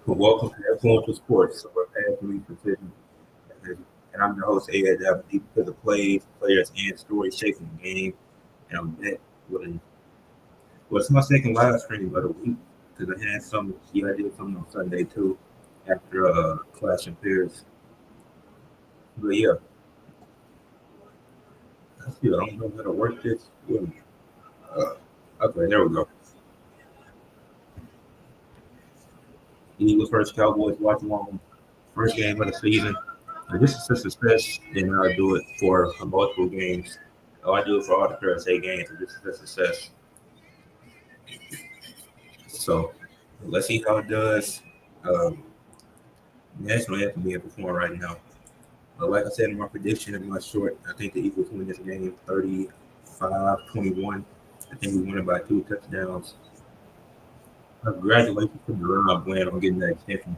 Welcome to Influential Sports, so we're passionately precision. And I'm your host, Ed, diving deep into the plays, players, and stories shaping the game. And I'm back well, it's my second live stream of the week because I had I did something on Sunday too after Clash and Pairs. But yeah, let's see. I don't know how to work this. Uh, okay, there we go. Eagles versus Cowboys, watch along. First game of the season. If this is a success, then I'll do it for multiple games. I do it for all the first 8 games. If this is a success. So let's see how it does. Um, National anthem being performed right now. Like I said in my prediction, in my short, I think the Eagles win this game 35-21. I think we won it by 2 touchdowns. Congratulations to Duran Bland on getting that extension.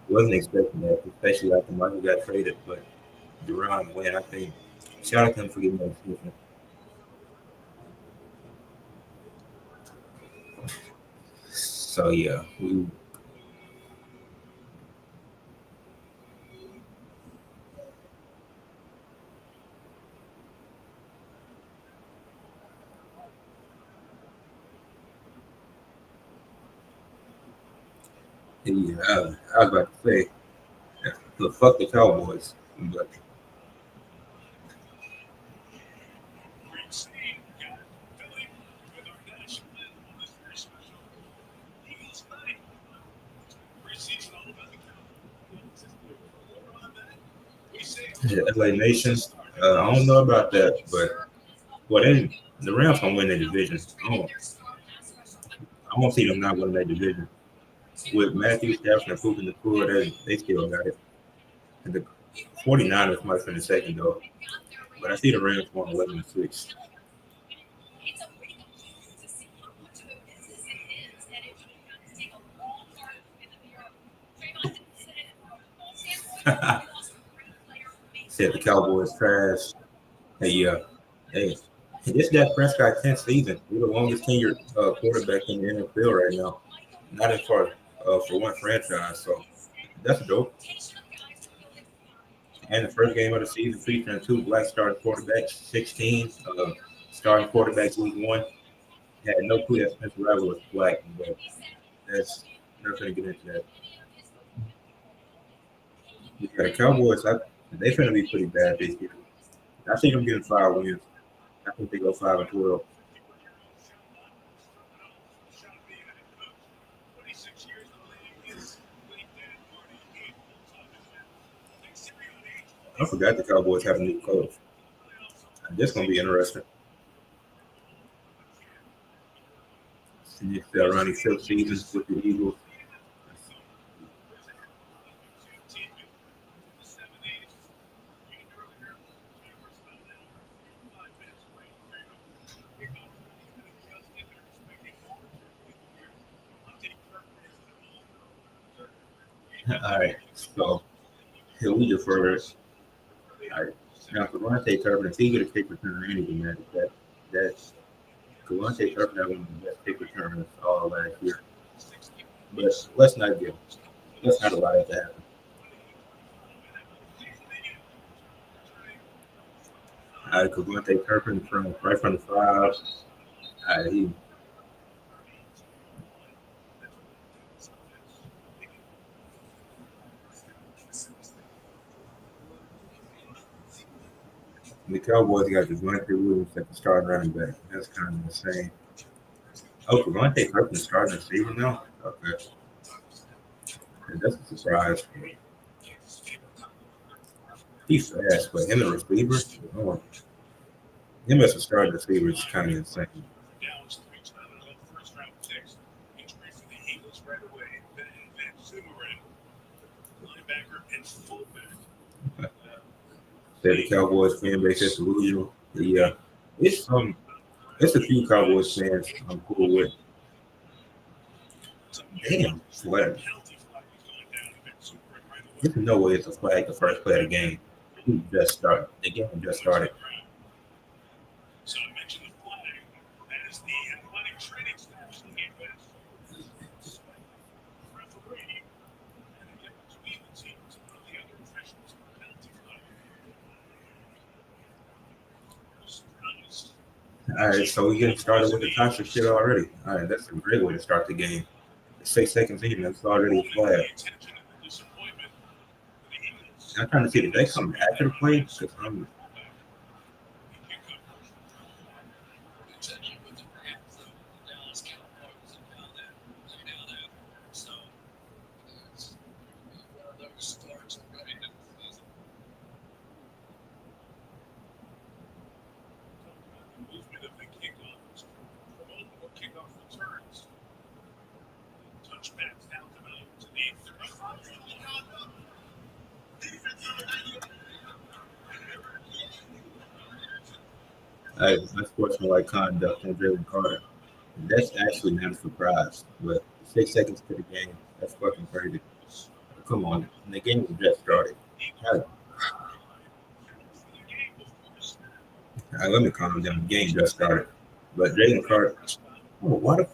Wasn't expecting that, especially after Michael got traded. But Duran Bland, I think, shout out to him for getting that extension. So yeah, I was about to say, but fuck the Cowboys. But yeah, LA Nation, I don't know about that, but well, the Rams gonna win their division. I won't see them not winning their division. With Matthew Stafford and Puka Nakua, they still got it. And the 49ers might finish second though, but I see the Rams going 11-6. Said the Cowboys trash. Hey, hey, this Dak Prescott 10th season. We're the longest tenured quarterback in the NFL right now. Not as far for one franchise, so that's dope. And the first game of the season featuring two black starting quarterbacks, 16 starting quarterbacks week one. Had no clue that Spencer Rattler was black, but that's not going to get into that. Yeah, the Cowboys, they finna be pretty bad this year. I see them getting 5 wins. I think they go 5-12. I forgot the Cowboys have a new coach. That's gonna be interesting. See if they're running 6 seasons with the Eagles. All right, so here we defer. All right, now Devontae Turpin, if he get a kick return or anything, that's Devontae Turpin had one of the best kick returners all last year. But let's not allow that to happen. Devontae Turpin from right from the five. He The Cowboys got Devontae Williams at the starting running back. That's kind of insane. Oh, Devontae Kirkland starting receiver now? Okay. That's a surprise. He's fast, but him a receiver? Oh, him as a starting receiver is kind of insane. That the Cowboys fan base is delusional. Yeah. It's it's a few Cowboys fans I'm cool with. Damn, flag. There's no way it's a flag the first play of the game. He just started. The game just started. All right, so we getting started with the toxic shit already. All right, that's a great way to start the game. 6 seconds in, that's already a flag. I'm trying to see did they come after the play? Because I'm unsportsmanlike conduct on Jalen Carter. That's actually not a surprise. But 6 seconds to the game, that's fucking crazy. Come on, and the game was just started. All right, let me calm down. The game just started. But Jalen Carter, oh, what a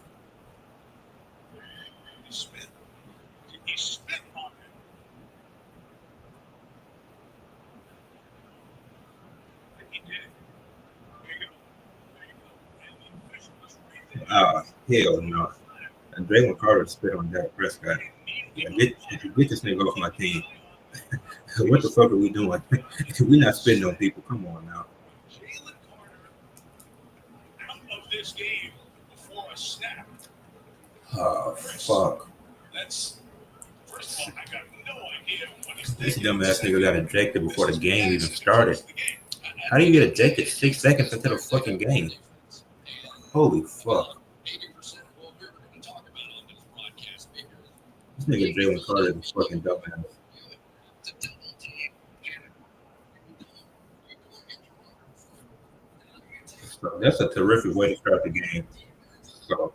hell no. And Jalen Carter spit on Dak Prescott. Yeah, get this nigga off my team. What the fuck are we doing? We not spitting on people. Come on now. Oh fuck. This dumbass nigga got ejected before the game even started. How do you get ejected 6 seconds into the fucking game? Holy fuck. This nigga Jalen Carter is fucking dumbass. So that's a terrific way to start the game. So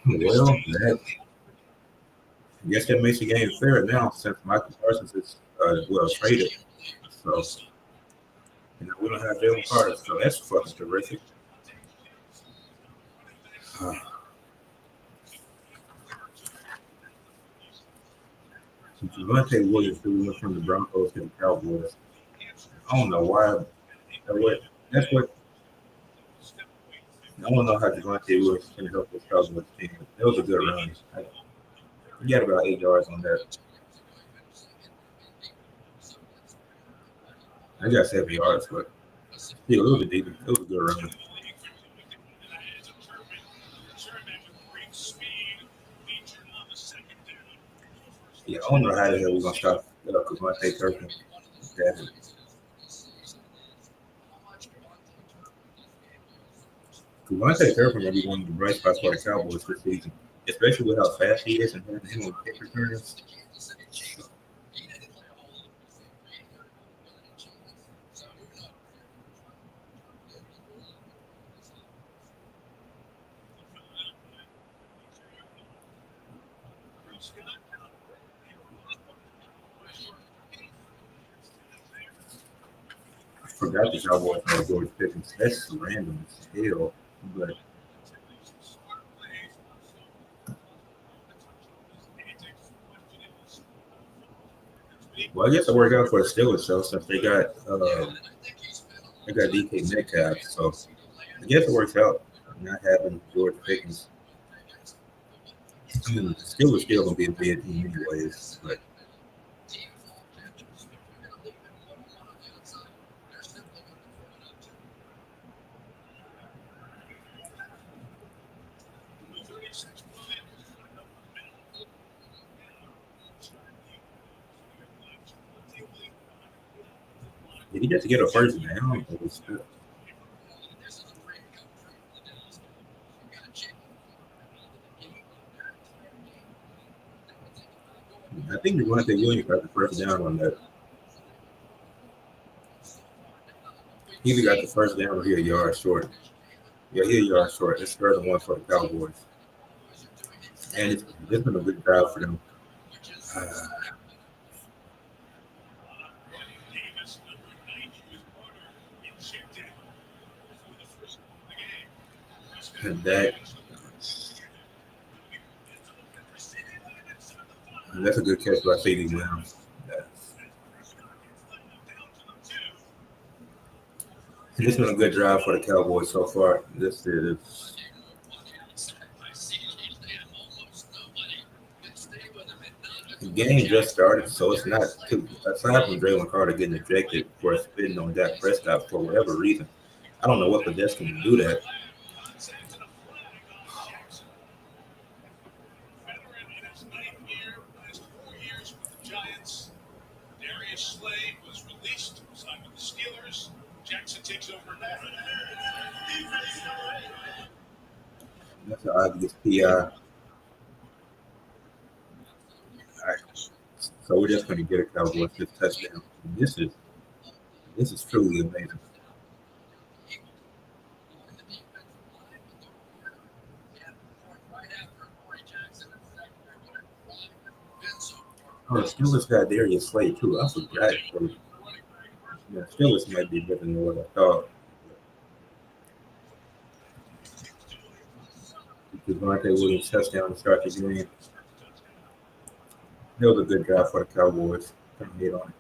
well, that I guess that makes the game fair now since Michael Parsons is well traded. So we don't have Jalen Carter, so that's fucking terrific. Uh, Javante Williams who went from the Broncos to the Cowboys. I don't know why. That's what I don't know how Javante Williams can help this Cowboys team. It was a good run. He got about 8 yards on that. I got 7 yards, but yeah, it was a decent. It was a good run. Yeah, I don't know how the hell we're gonna stop Javante Turpin. Javante Turpin will be one of the bright spots for the Cowboys this season, especially with how fast he is and having him on kick returns. I forgot the Cowboys had George Pickens. That's random as hell. But well, I guess it worked out for the Steelers though, since they got DK Metcalf. So I guess it works out not having George Pickens. I mean, the Steelers still gonna be a bad team anyways. But did he just get a first down? I think Devontae Williams got the first down on that. He either got the first down or he a yard short. Yeah, he a yard short. It's third and one for the Cowboys. And it's been a good drive for them. Uh, and that's a good catch by CD Lamb. It's been a good drive for the Cowboys so far. This is the game just started, so it's not too. Aside from Jalen Carter getting ejected for spitting on Dak Prescott for whatever reason, I don't know what possessed him to do that. That's an obvious PI. All right, so we're just going to get a Cowboys this touchdown. This is this is truly amazing. Oh, the Steelers got Darius Slay too. I forgot. Yeah, Steelers might be better than what I thought. Devontae Williams touchdown to start the game. That was a good drive for the Cowboys. Couldn't hit on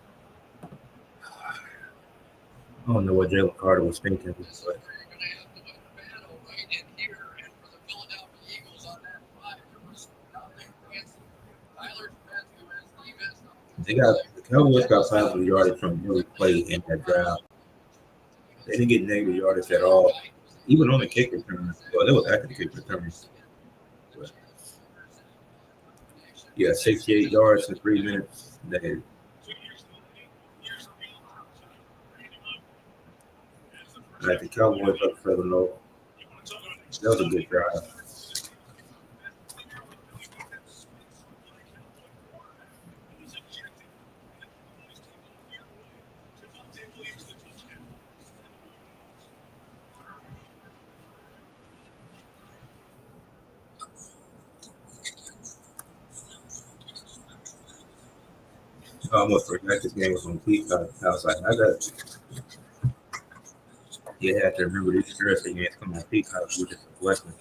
it. I don't know what Jalen Carter was thinking, but the Cowboys got 500 yardage from every play in that drive. They didn't get negative yardage at all, even on the kick return. Well, it was after the kick return. But yeah, 68 yards in 3 minutes. Like the Cowboys up 7-0. That was a good drive. I almost forgot this game was on Peacock. I was like, I got you have to remember these Thursday games come on Peacock, which is a blessing.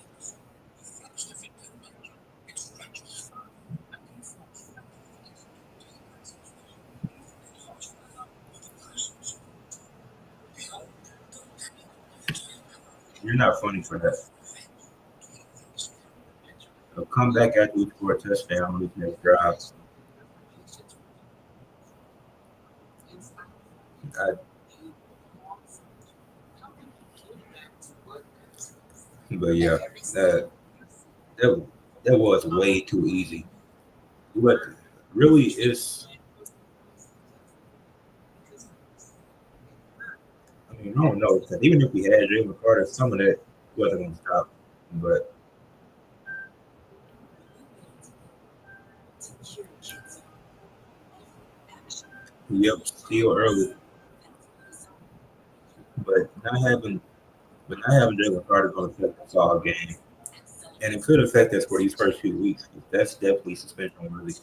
You're not funny for that. So come back after we score a touchdown on these next drives. I, but yeah, that that that was way too easy. What really is, I mean, I don't know. 'Cause even if we had Jalen Carter, some of that wasn't going to stop. But yep, still early. But not having, not having Jalen Carter going to affect us all game, and it could affect us for these first few weeks. That's definitely suspension worthy.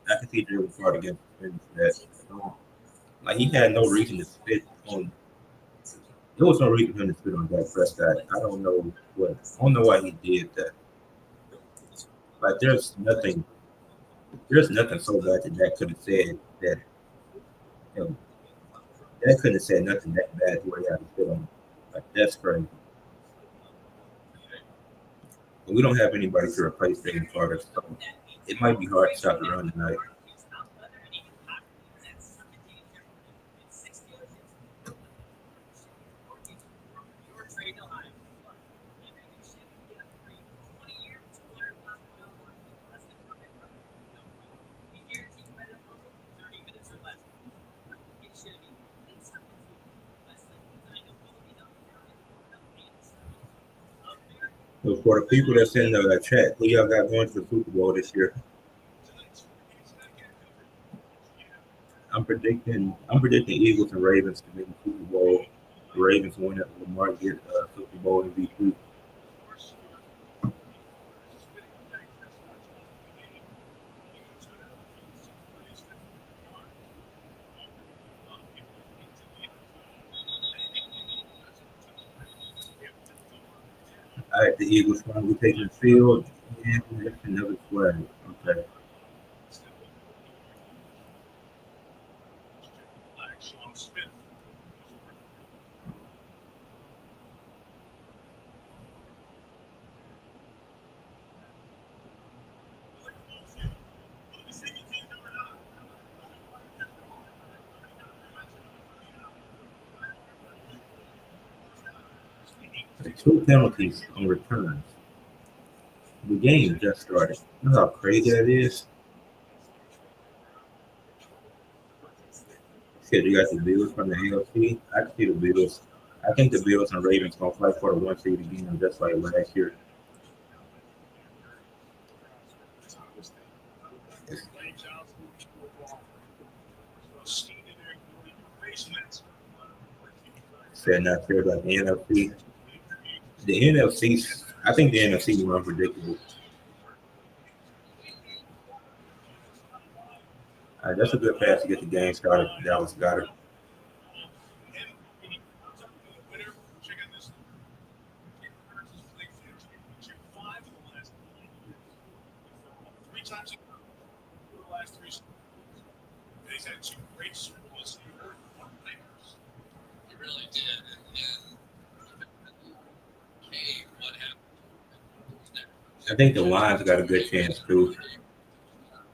I can see Jalen Carter getting suspended for that. Like he had no reason to spit on. There was no reason for him to spit on Dak Prescott. I don't know what. I don't know why he did that. Like there's nothing so bad that Dak could have said that. You know, Dak couldn't have said nothing that bad where he had to spit on him. Like that's crazy. But we don't have anybody to replace Jalen Carter, so it might be hard to stop the run tonight. So for the people that's in the chat, who y'all got going to the Super Bowl this year? I'm predicting Eagles and Ravens to make the Super Bowl. The Ravens win it. Lamar get Super Bowl MVP. All right, the Eagles finally taking the field, and that's another flag. Okay. Two penalties on returns. The game just started. You know how crazy that is? Said you got the Bills from the AFC. I can see the Bills. I think the Bills and Ravens gonna fight for the one seed again, just like last year. It's said not fair about the NFC. The NFC, I think the NFC more unpredictable. That's a good pass to get the game started. Dallas got it. I think the Lions got a good chance too.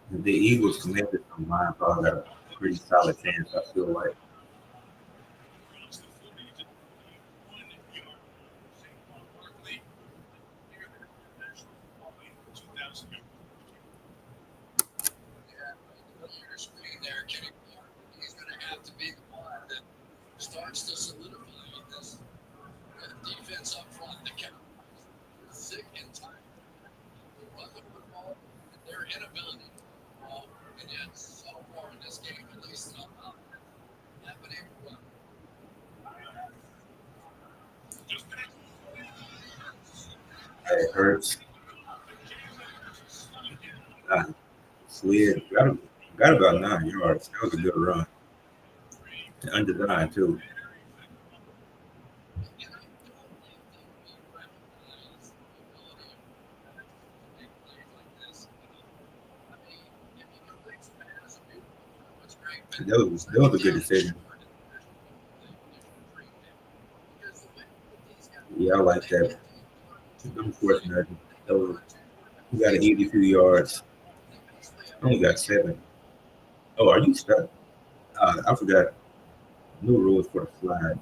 The Eagles committed to the Lions probably got a pretty solid chance. I feel like. It hurts. Uh, Slid got about 9 yards. That was a good run. Undesigned too. That was a good decision. Yeah, I like that. Unfortunately, that was, he got an easy few yards. Only got 7. Oh, are you stuck? I forgot. New rules for the flag.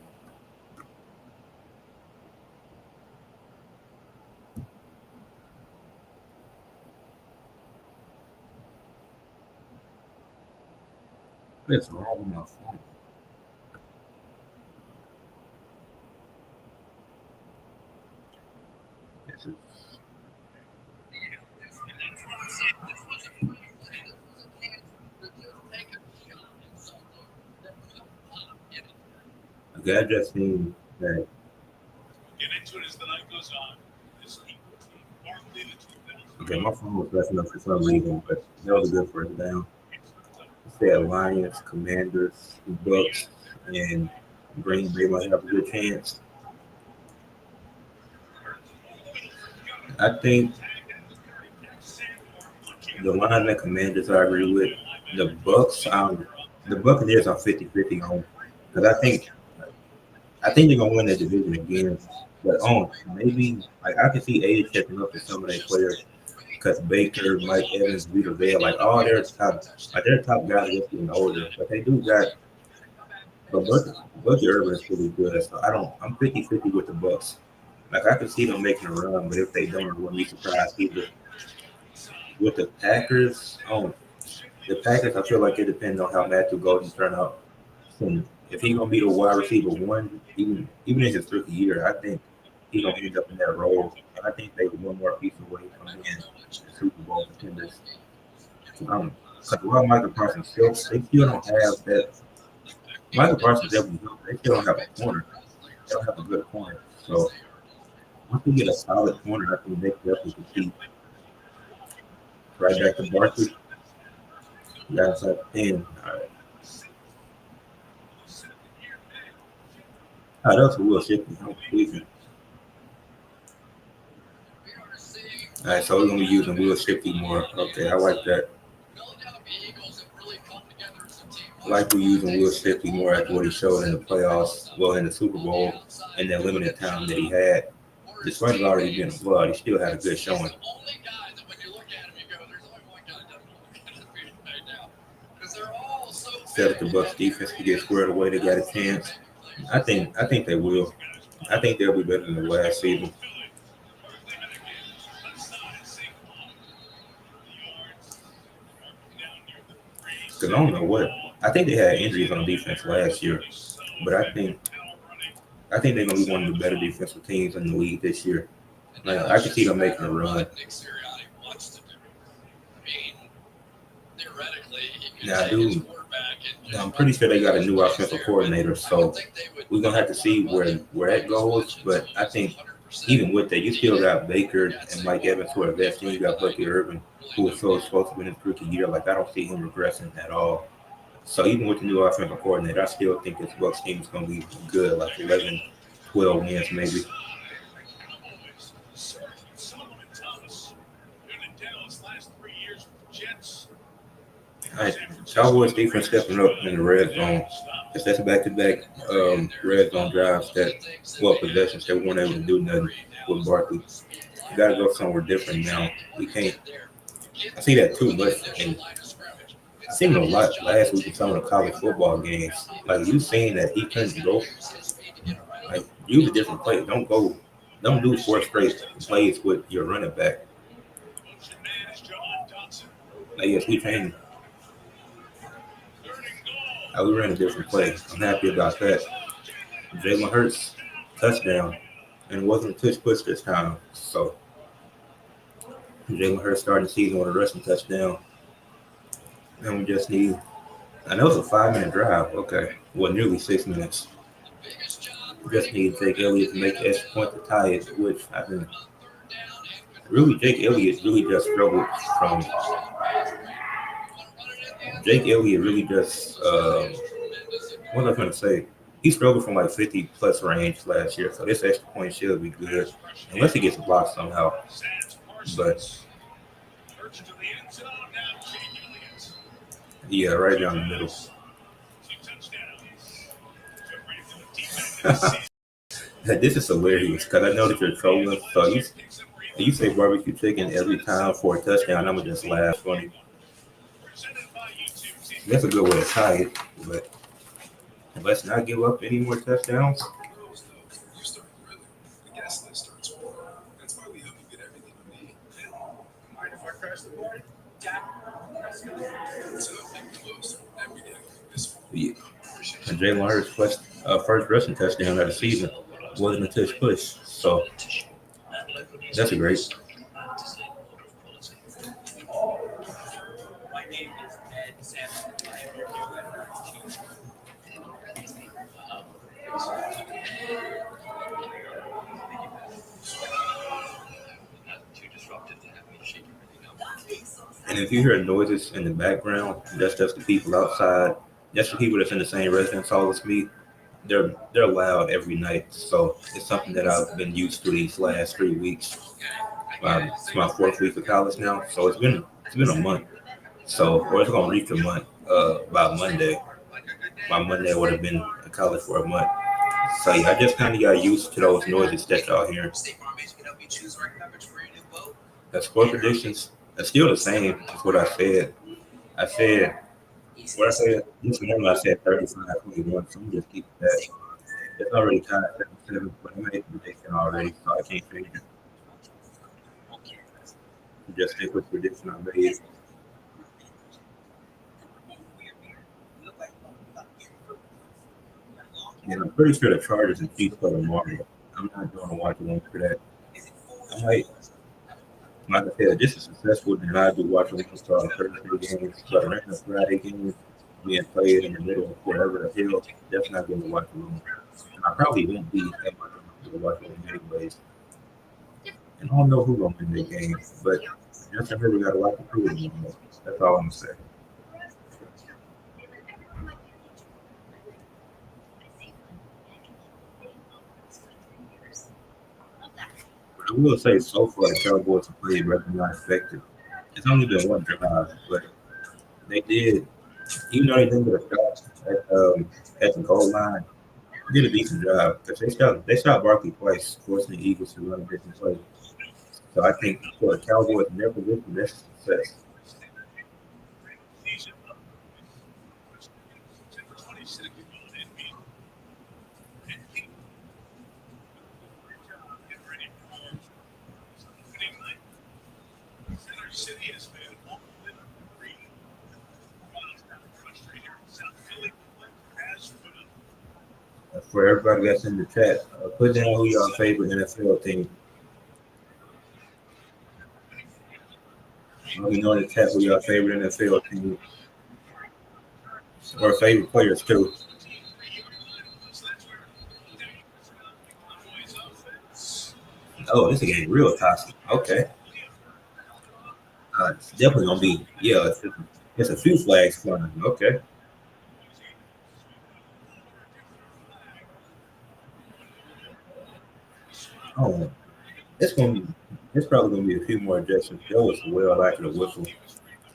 That's wrong with my phone. This is, okay, I just seen that. Okay, my phone was messing up for some reason, but that was a good first down. It said Lions, Commanders, Bucks, and Green Bay might have a good chance. I think the Lions and Commanders I agree with. The Bucks, the Buccaneers are 50-50 on because I think they're gonna win the division again. But maybe like I can see age catching up to some of their players because Baker, Mike Evans, Vita Vea, like all their top, like their top guys are just getting older. But they do got, but Bucky Urban is really good. So I'm 50-50 with the Bucks. Like I could see them making a run, but if they don't, I wouldn't be surprised either. With the Packers, the Packers, I feel like it depends on how Matthew Golden turn out. So if he's gonna be the wide receiver one, even in his rookie year, I think he's gonna end up in that role. And I think they were one more piece away from being Super Bowl contenders. Because while Michael Parsons still, they still don't have that. Michael Parsons definitely, they still don't have a corner. They don't have a good corner. So once we get a solid corner, I think they definitely compete. Right back to Barkley. That's at 10. All right. Oh, that's a Will Shipley. I'm pleasing. All right, so we're gonna be using Will Shipley more. Okay, I like that. I like we're using Will Shipley more after what he showed in the playoffs, well in the Super Bowl, and the limited time that he had. Despite it already being a blood, he still had a good showing. Set up the Bucks defense to get squared away. They got a chance. I think they will. I think they'll be better than the last season. Because I don't know what. I think they had injuries on defense last year, but I think they're gonna be one of the better defensive teams in the league this year. Like, I can see them making a run. Now, dude, now I'm pretty sure they got a new offensive coordinator, so we're gonna have to see where that goes. But I think even with that, you still got Baker and Mike Evans who are vets. You got Bucky Irvin, who was so supposed to win his rookie year. Like, I don't see him regressing at all. So even with the new offensive coordinator, I still think this Bucks team is gonna be good, like 11, 12 wins maybe. All right, Cowboys defense stepping up in the red zone. That's back-to-back red zone drives that, well, possessions that we weren't able to do nothing with Barkley. We got to go somewhere different now. We can't. I see that too much, and I seen it a lot last week in some of the college football games. Like, you saying that he couldn't go, like, use a different play. Don't do four straight plays with your running back. Like, yes, we ran a different play. I'm happy about that. Jalen Hurts touchdown, and it wasn't a touch push this time. So Jalen Hurts starting the season with a rushing touchdown, and we just need. I know it's a 5 minute drive. Okay, well, nearly 6 minutes. We just need Jake Elliott to make the extra point to tie it, which I think really Jake Elliott really just struggled from. Jake Elliott really just what was I going to say? He struggled from like 50 plus range last year, so this extra point should be good, unless he gets blocked somehow. But yeah, right down the middle. This is hilarious because I know that you're trolling. So you say barbecue chicken every time for a touchdown. I'm gonna just laugh. Funny. That's a good way to tie it, but let's not give up any more touchdowns. Yeah. And Jalen Hurts' first rushing touchdown of the season wasn't a touch push, so that's a great. And if you hear noises in the background, that's just the people outside. That's the people that's in the same residence hall as me. They're loud every night, so it's something that I've been used to these last 3 weeks. It's my fourth week of college now, so it's been a month. So or it's gonna reach a month by Monday. By Monday I would have been in college for a month. So yeah, I just kind of got used to those noises that y'all hear. The score predictions are still the same as what I said. I said what I said. This morning I said 35-21. So I'm just keep that. It's already tied 7-7, but I made the prediction already, so I can't change it. Just stick with the prediction I made. And I'm pretty sure the Chargers and Chiefs play tomorrow. I'm not going to watch one for that. I might, like I said, this is successful, then I do watch a one star Thursday games, but random Friday games being played in the middle of wherever the hell, that's not going to watch alone. I probably won't be that much of a watch them anyways. And I don't know who gonna win the game, but Justin Herbert got a lot to prove in the moment. That's all I'm gonna say. But I will say so far the Cowboys have played rather not effective. It's only been one drive, but they did, even though they didn't get a shot at the goal line, they did a decent job because they shot Barkley twice, forcing the Eagles to run a different play. So I think for the Cowboys in their position, that's a success. For everybody that's in the chat, put down who your favorite NFL team. Let me know in the chat who your favorite NFL team or favorite players too. Oh, this is getting real toxic. Okay, it's definitely gonna be yeah. It's a few flags flying. Okay. Oh, it's gonna be. It's probably gonna be a few more adjustments. That was well after the whistle.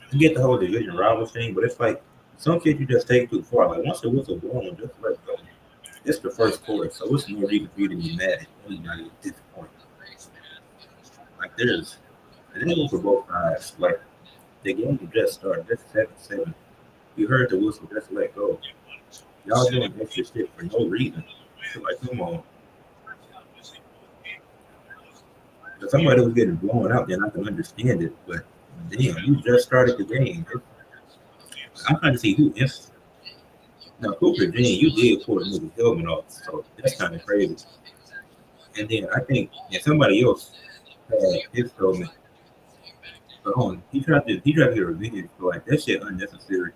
You get the whole division rival thing, but it's like some kids you just take too far. Like once the whistle blown, just let it go. It's the first quarter, so it's no reason for you to be mad at anybody at this point. Like there's, and that goes for both sides. Like the game just started. That's 7-7. You heard the whistle, just let go. Y'all doing extra shit for no reason. So like, come on. If somebody was getting blown out, then I can understand it. But damn, you just started the game. I'm trying to see who is. Now, Cooper Jean, you did pull the nigga helmet off, so that's kind of crazy. And then I think and somebody else had his helmet, but on he tried to get revenge, so like that shit unnecessary.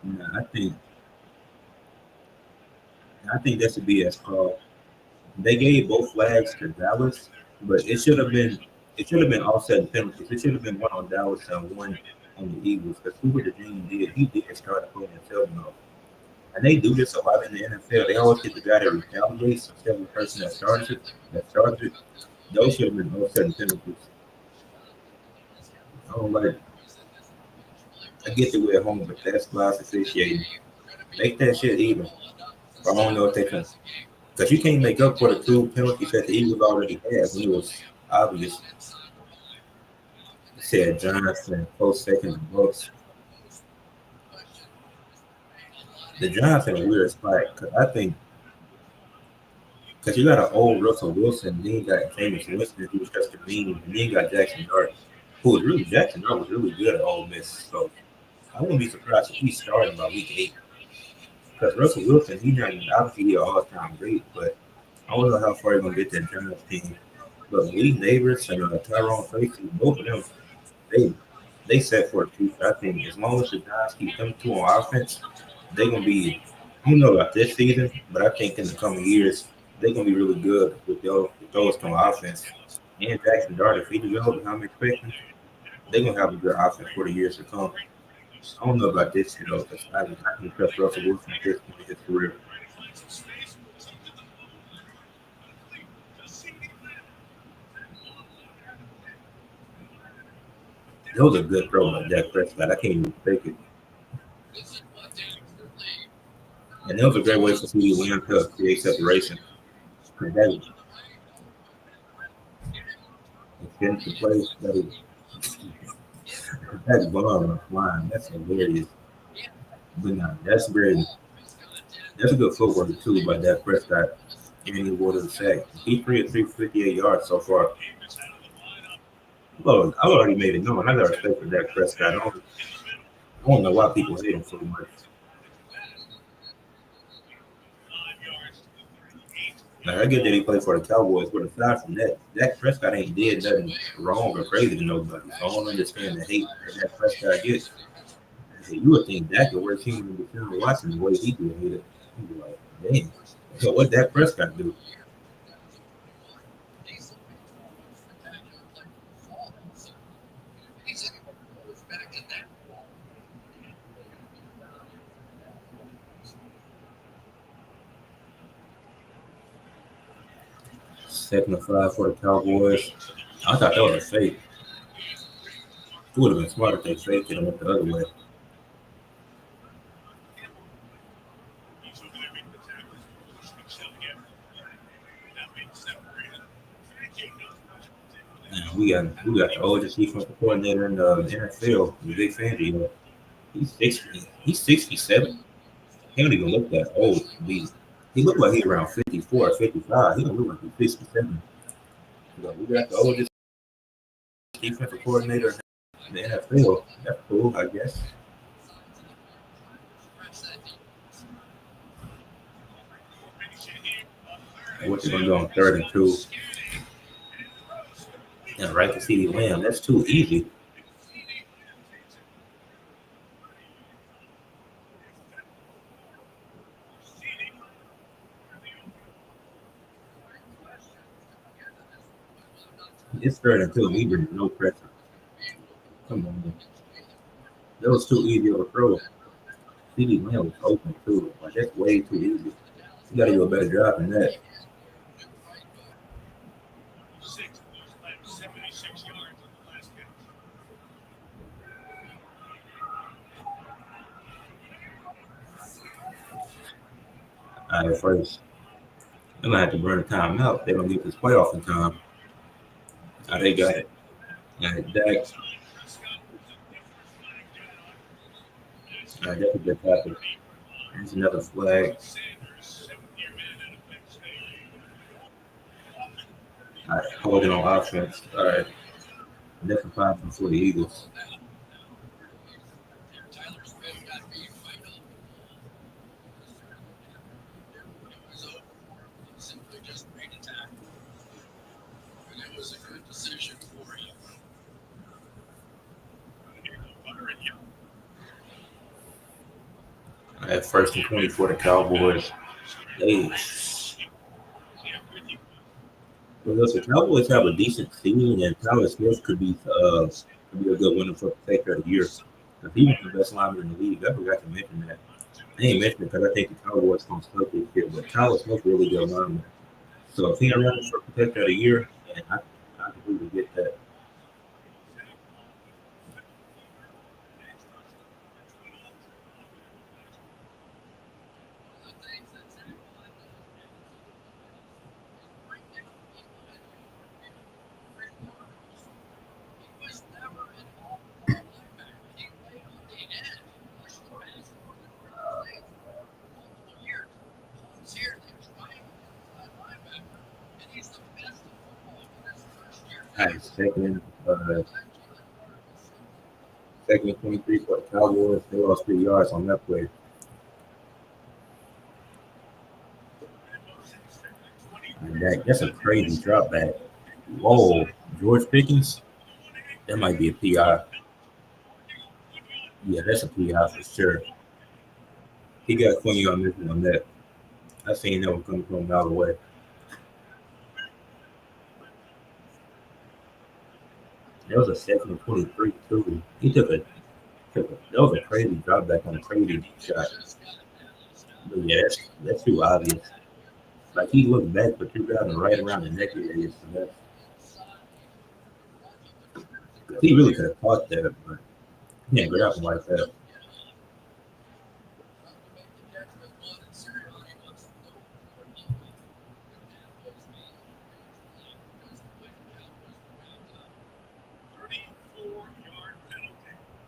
Nah, I think that's a BS call. They gave both flags to Dallas, but it should have been offset penalties. It should have been one on Dallas and one on the Eagles because Cooper DeJean he did start pulling himself off. And they do this a lot in the NFL. They always get the guy that retaliates instead of the person that starts it. That starts it. Those should have been offset penalties. I don't like. I get the way at home, but that's glass officiating. Make that shit even. I don't know if they can. Because you can't make up for the two penalties that the Eagles already had when it was obvious. Said Johnson, 4 seconds most. The Giants in a weird spot because I think because you got an old Russell Wilson, then you got Jameis Winston, who was just a bean, and then you got Jackson Dart, who was really Jackson Dart was really good at Ole Miss. So I wouldn't be surprised if he's starting by week 8. Because Russell Wilson, he's not obviously he's an all-time great, but I don't know how far he's gonna get that Giants team. But Lee Neighbors and Tyrone Tracy, both of them, they they set for a future. I think as long as the Giants keep them two on offense, they're gonna be. I don't know about this season, but I think in the coming years they're gonna be really good with those on offense. And Jackson Dart, if he develops how I'm expecting, they're gonna have a good offense for the years to come. I don't know about this, because I can trust Russell Wilson at this point in his career. That was a good throw by Dak Prescott. I can't even fake it. And that was a great way for CeeDee Lamb to create separation. And that is finish the play. That's bomb line. That's hilarious. But no, that's a good footwork too by Dak Prescott. And he watered the sack. He's 3 of 358 yards so far. Well, I already made it known. I got respect for Dak Prescott. I don't know why people hate him so much. Like I get that he played for the Cowboys, but aside from that, Dak Prescott ain't did nothing wrong or crazy to nobody. So I don't understand the hate that Dak Prescott gets. You would think Dak would work him in the film watching the way he do it. He'd be like, damn, so what Dak Prescott do? Second and 5 for the Cowboys. I thought that was a fake. It would have been smart if they faked it and went the other way. Man, we got the oldest defensive coordinator in the NFL, Vic Fangio. He's 60. He's 67. He don't even look that old. He looked like he's around 54 or 55. He don't look like he's 67. So we got the oldest defensive coordinator in the NFL. That's cool, I guess. And what they're gonna do on 3rd and 2. And right to CD Lamb. That's too easy. It's 3rd and 2. We bring no pressure. Come on, man. That was too easy of a throw. CD Lamb was open too. Like that's way too easy. You gotta do a better job than that. First, they're gonna have to burn a timeout. They're gonna get this playoff in time. They got it. Dak, that's a good tackle. There's another flag. Holding on offense. All right, that's a problem for the Eagles. At 1st and 20 for the Cowboys. They, well, listen, Cowboys have a decent team, and Tyler Smith could be a good winner for Protector of the Year. If he was the best lineman in the league, I forgot to mention that. I ain't mentioned it because I think the Cowboys going to split this year, but Tyler Smith really good lineman. So if he around for Protector of the Year, and I completely get that. All right, second and 23 for the Cowboys. They lost 3 yards on that play. And that's a crazy drop back. Whoa, George Pickens? That might be a PI. Yeah, that's a PI for sure. He got 20 on this one on that. I seen that one coming from a mile away. That was a second and 23 too. That was a crazy drop back on a crazy shot. But yeah, that's too obvious. Like he looked back, but you got him right around the neck area. So he really could have caught that, but he can't grab him like that.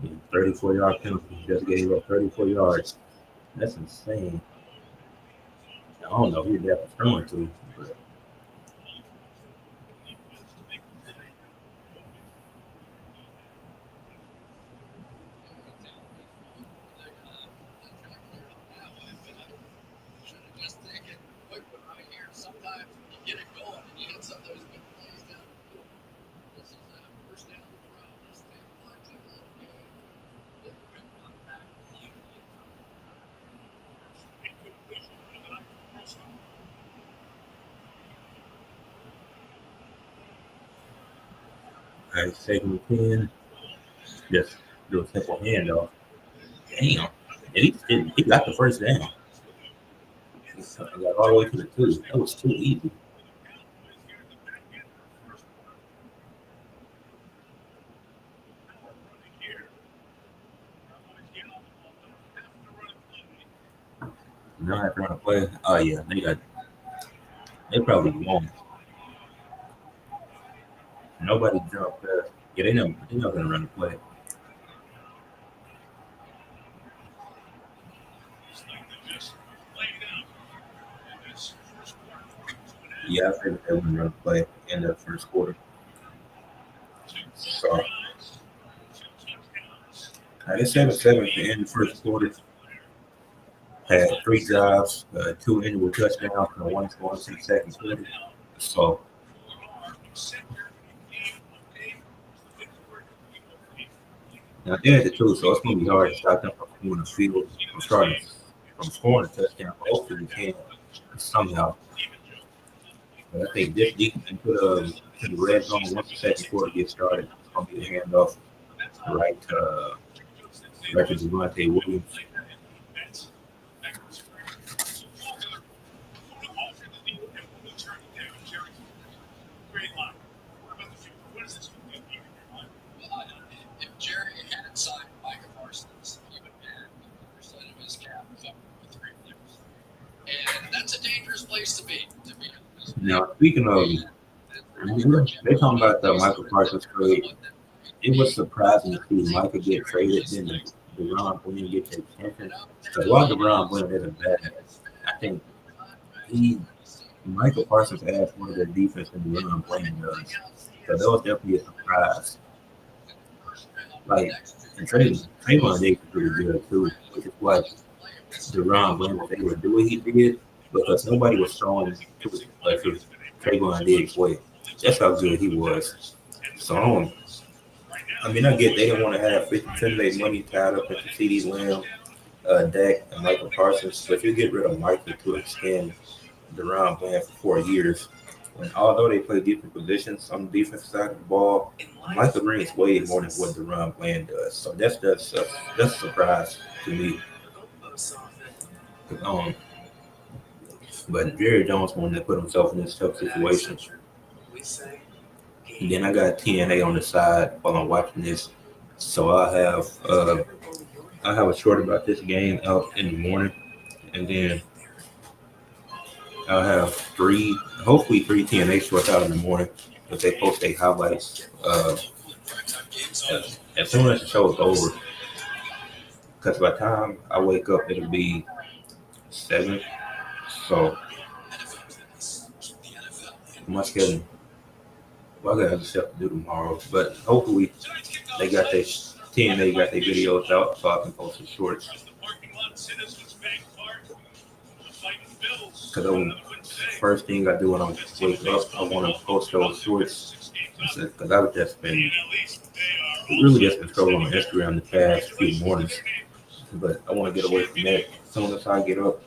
Yeah, 34-yard penalty. Just gave up 34 yards. That's insane. I don't know who that was throwing to, but All right, second and 10. Just do a simple handoff. Damn. He got the first down. He got all the way to the two. That was too easy. Now I have to run a play. Oh yeah, they probably won't. Nobody jumped past. Yeah, they're not gonna run a play. Yeah, I figured they wouldn't run a play in the first quarter. So it's 7-7 to end the first quarter. Had three drives, two ended with touchdowns, and one scored in the second quarter. So now they're the two, so it's gonna be hard to stop them from moving the field, from scoring a touchdown. But hopefully we can somehow. But I think this deep into the red zone once the second quarter gets started, it's gonna be a handoff right right to Devontae Williams. Now speaking of, they talking about the Michael Parsons trade. It was surprising to see Michael get traded, then the Ron Glenn get the extension. Because while the Ron Glenn isn't bad, I think he Michael Parsons adds more to their defense than the Ron Glenn does. So that was definitely a surprise. Like, and Trayvon Diggs is pretty good too, which is why Deron Glenn was able to do what he did because nobody was throwing to Trayvon Diggs' way. That's how good he was. So I mean, I get they didn't want to have 50% of their money tied up into CD Lamb, Dak, and Michael Parsons. But if you get rid of Michael to extend Deron Glenn for 4 years, and although they play different positions on the defensive side of the ball, Michael brings way more than what Deron Glenn does. So that's a surprise to me. Um, but Jerry Jones wanted to put himself in this tough situation. And then I got TNA on the side while I'm watching this. So I have a short about this game out in the morning, and then I'll have hopefully three TNA shorts out in the morning if they post their highlights as soon as the show is over. Because by the time I wake up, it'll be 7. So my schedule, well, I got other stuff to do tomorrow. But hopefully they got their TNA got their videos out so I can post the shorts. Because first thing I do when I wake up, I want to post those shorts. Because I've just been really just been scrolling on Instagram the past few mornings. But I want to get away from that. As soon as I get up,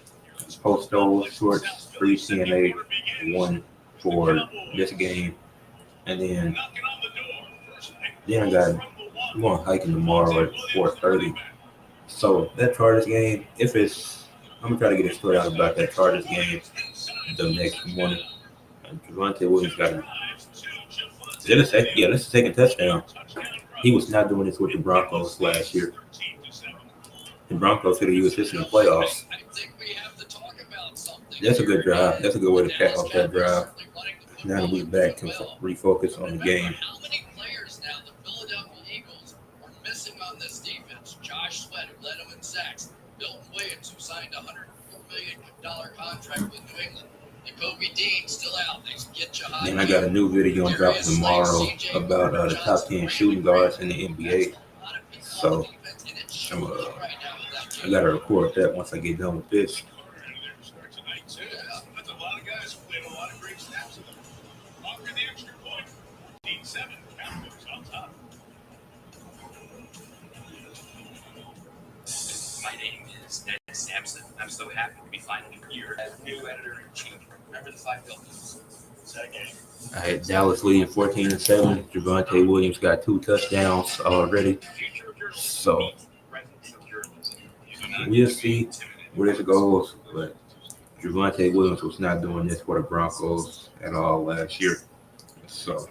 post those shorts, free CNA, one for this game, and then I got I'm going hiking tomorrow at 4:30. So that Chargers game, if it's I'm gonna try to get a story out about that Chargers game the next morning. And Javante Williams got is it a second? Yeah, that's the second touchdown. He was not doing this with the Broncos last year. The Broncos could have used this in the playoffs. That's a good drive. That's a good way to cap off that drive. Now we back to refocus on the game. Then I got a new video dropping tomorrow about the top 10 shooting guards in the NBA. So I got to record that once I get done with this. My name is Ned Sampson. I'm so happy to be finally here as new editor in chief. Remember the 5 pillars. I had Dallas leading 14-7. Javante Williams got 2 touchdowns already. So we'll see where this goes. But Javante Williams was not doing this for the Broncos at all last year. So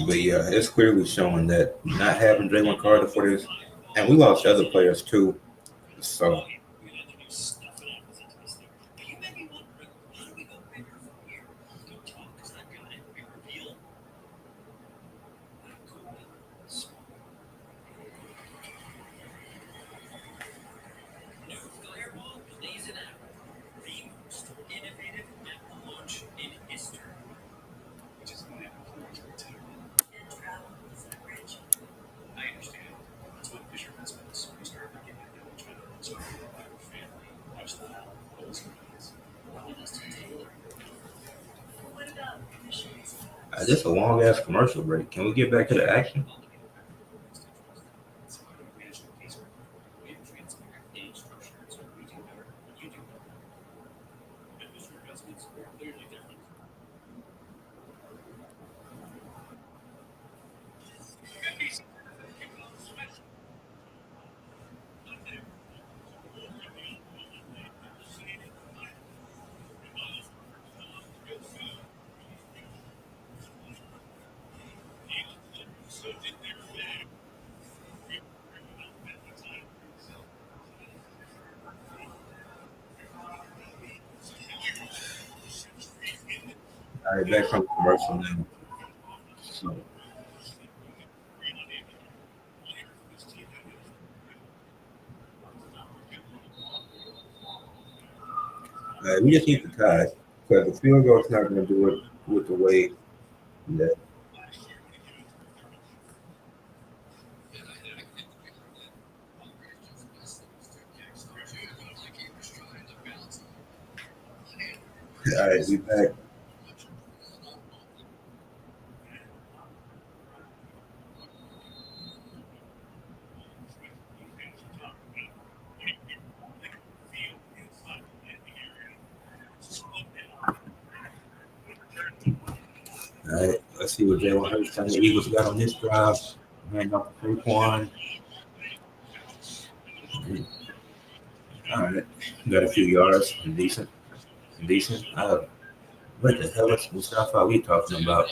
but yeah, it's clearly showing that not having Jalen Carter for this, and we lost other players too. So this is a long ass commercial break. Can we get back to the action? All right, back from the commercial now. So we just need to tie because the field goal is not going to do it with the way that. All right, we back. All right, let's see what Jalen Hurts and the Eagles got on this drive. Man up for Saquon. All right, got a few yards, decent, decent. What the hell is Mustafa we talking about?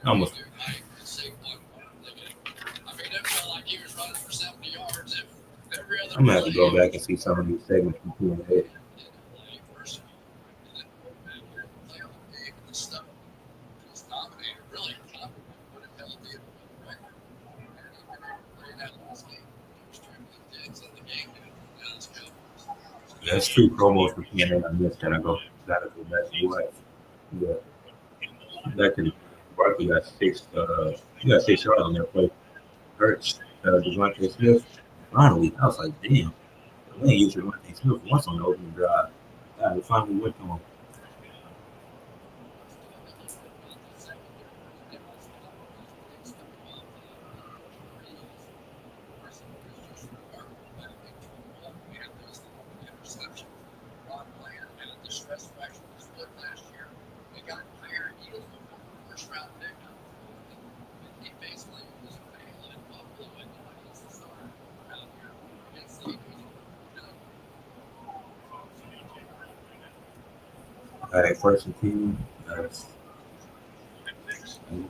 Almost. I'm gonna have to go back and see some of these segments from 2 and 8. That's two promos for CNN I missed, and I gotta go back and watch. Yeah, back in Barkley got 6. He got 6 yards on that play. Hurts, Devontae Smith. Finally, I was like, damn, we ain't used Devontae Smith once on the opening drive. We finally went to him. All right, first and 10.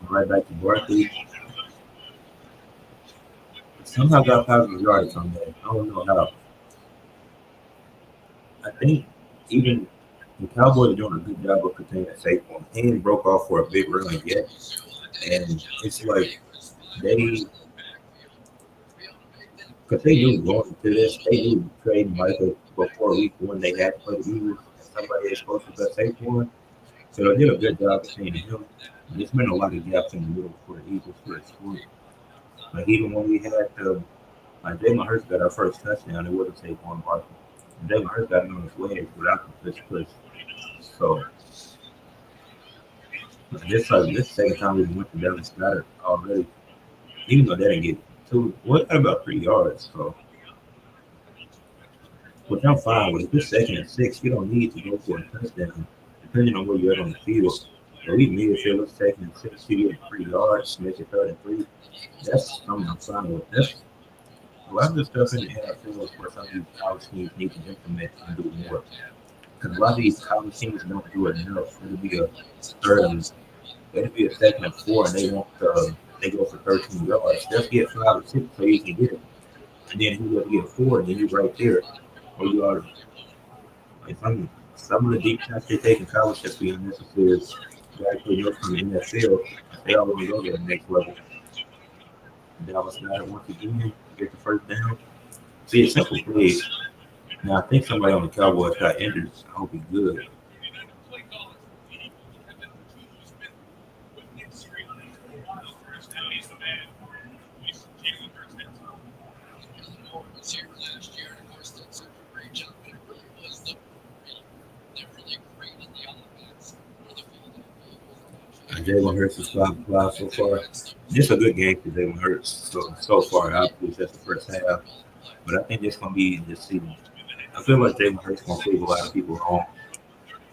Right back to Barkley. Somehow got positive yards on that. I don't know how. I think even the Cowboys are doing a good job of containing Saquon. He ain't broke off for a big run yet. And it's like they Because they knew going into this, they knew trading Michael before week one, they had to play the Eagles. And somebody is supposed to be safe one. So they did a good job of saying him. There's been a lot of gaps in the middle for the Eagles for the sport. Like even when we had like Jalen Hurts got our first touchdown, it wasn't Saquon Barkley. And Jalen Hurts got it on his legs without the push. So this second time we went to Dallas Goddard already, even though they didn't get two, well, got about 3 yards. So which I'm fine with. If it's second and six, you don't need to go for a touchdown, depending on where you're at on the field. But we need to feel it's second and six, you get 3 yards, make it third and three. That's something I'm fine with. That's a lot of the stuff in the NFL is where some of these college teams need to implement and do more. Because a lot of these college teams don't do it enough. It'll be a third and it'll be a second and four, and they go for 13 yards. Just get 5 or 6 so you can get it, and then you go to get four, and then you're right there. Or you are like some of the deep shots they take in college just be unnecessary. Actually, you're from the NFL, they all want to go to the next level. Dallas got it once again, get the first down. See, it's simple plays. Now, I think somebody on the Cowboys got injured. I hope he's good. Jalen Hurts is 5 so far. Just a good game for Jalen Hurts so far. Obviously, it's just the first half, but I think it's gonna be this season. I feel like Jalen Hurts gonna prove a lot of people wrong.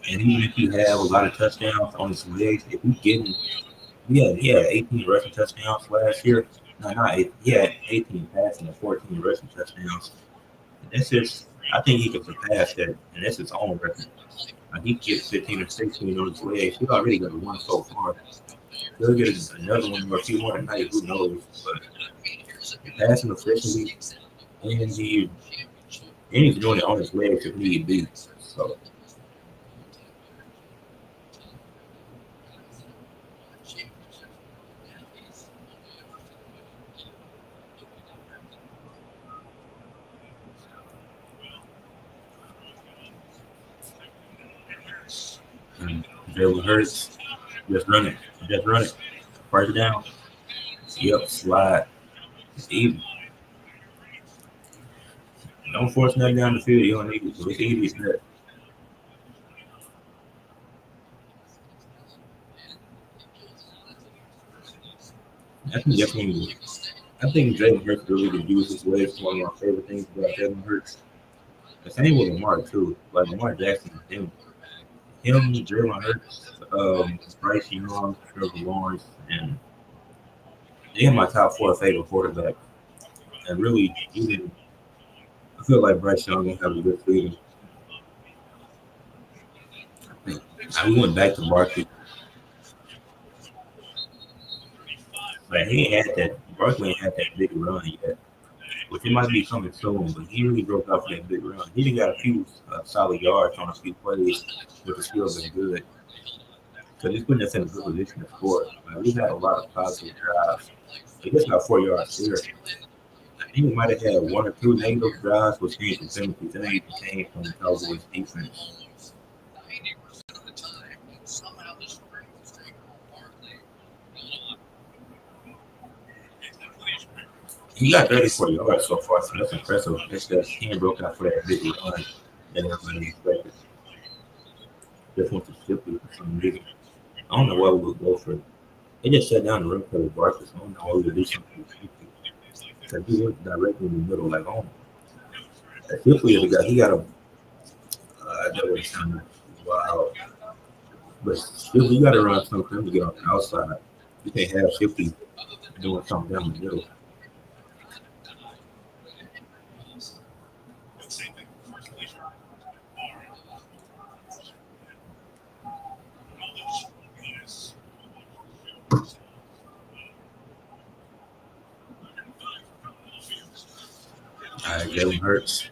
And even if you have a lot of touchdowns on his legs, if you getting he had 18 rushing touchdowns last year. No, not eight. He had 18 passing and 14 rushing touchdowns. That's just I think he can surpass that, and that's his own record. He gets 15 or 16 on his legs. He already got one so far. He'll get another one or a few more tonight. Who knows? But passing efficiently, and he's doing it on his legs if need be. So Jalen Hurts, just run it, just run it, first down. Yep, slide. It's easy. Don't force nothing down the field. You don't need it. So it's easy as that. I think definitely. I think Jalen Hurts really could use his legs. One of my favorite things about Jalen Hurts. The same with Lamar too. Like Lamar Jackson, Jalen Hurts, Bryce Young, Trevor Lawrence, and they're my top four favorite quarterback. And really, even I feel like Bryce Young gonna have a good season. I went back to Barkley, but he ain't had that. Barkley ain't had that big run yet, which it might be coming soon. But he really broke off that big run. He done got a few solid yards on a few plays, with the skills been good. So he's putting us in a good position to score. We've had a lot of positive drives. He just got 4 yards there. I think we might have had one or two negative drives, which came from penalties. And they came from the Cowboys defense. He got 34 yards so far, so that's impressive. It's just he ain't broke out for that big run that everybody expected. Just went to Shipley for some reason. I don't know why we would go for it. They just shut down the rim for the Barkley. So I don't know why we would do something with Shipley. Because he went directly in the middle, like, oh, Shipley is the guy. He got a, that was kind of wild. But Shipley, you got to run something to get on the outside. You can't have Shipley doing something down the middle. All right, Jalen Hurts.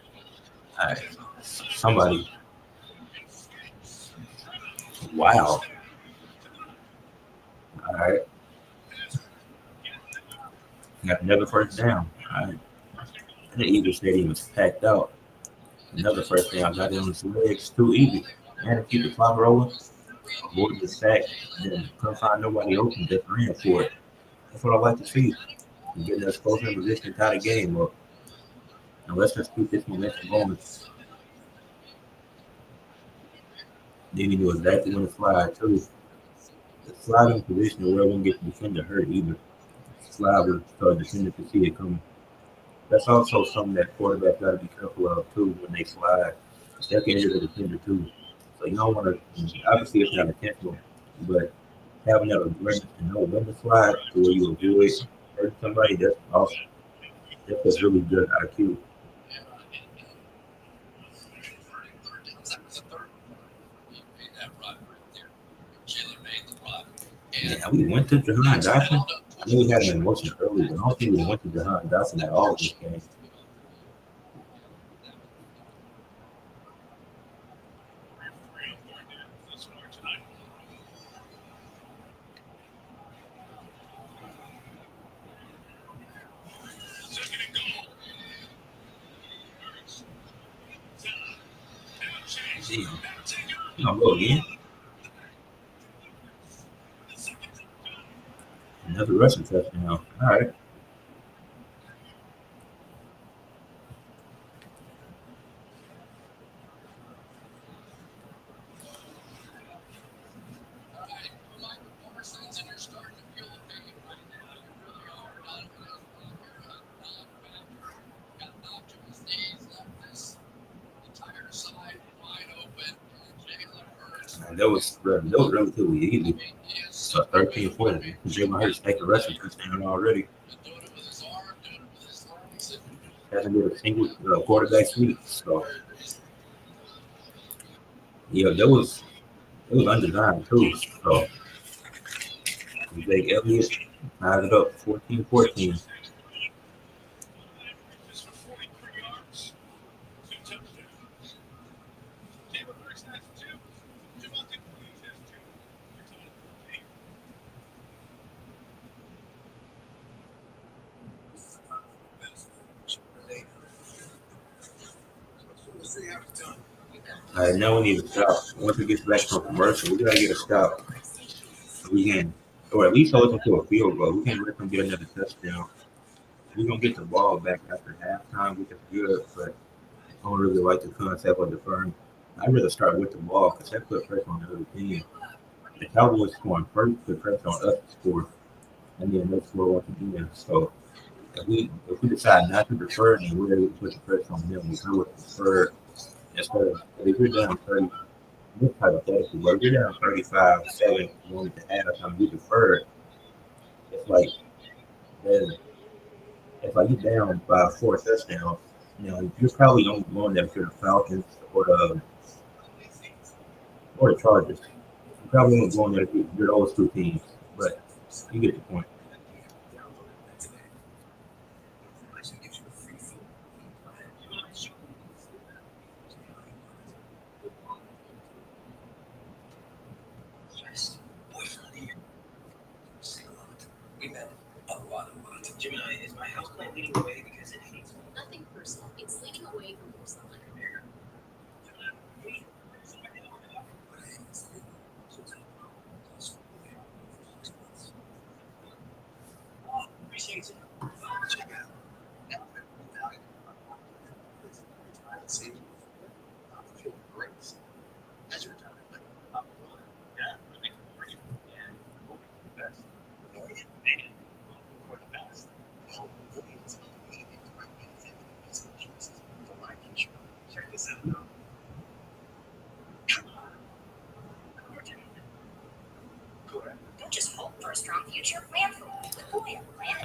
All right, somebody. Wow. All right, got another first down. All right. And the Eagles Stadium is packed out. Another first down, got in his legs, too easy. And to keep the clock rolling, avoid the sack, then couldn't find nobody open, just ran for it. That's what I like to see. Getting us closer in position to tie the game up. And let's just keep this momentum going. Then he knew exactly when to slide, too. The sliding position where we get the defender hurt either. Slide will start the defender to see it coming. That's also something that quarterbacks got to be careful of, too, when they slide. That can injure the defender, too. So you don't want to, obviously, it's not intentional, but having that awareness to know when to slide to where you avoid hurting somebody, that's awesome. That's really good IQ. Yeah, we went to Jahan Dotson. I knew we had an emotion early, but I don't think we went to Jahan Dotson at all this game. Damn. You gonna go again? Another rushing touchdown. All right. That was relatively easy. So 13 points. Jalen Hurts take a rushing touchdown already. Hasn't been a single quarterback sweep. So yeah, that was undesigned too. So Jake Elliott tied it up 14-14. All right, now we need to stop. Once we get back from commercial, we gotta get a stop. We can, or at least hold them to a field goal. We can let them get another touchdown. We're gonna get the ball back after halftime, which is good, but I don't really like the concept of deferring. I'd rather start with the ball because that put pressure on the other team. The Cowboys scoring first, put pressure on us to score, and then they score once again. So if we decide not to defer, then we're able to put the pressure on them. We would prefer instead of if you're down 30, this hypothetically, but if you're down 35-7 going to halftime, you defer. It's like then if I get down by four touchdowns, you're probably only going there for the Falcons or the Chargers. You're probably only going there if you're those two teams. But you get the point.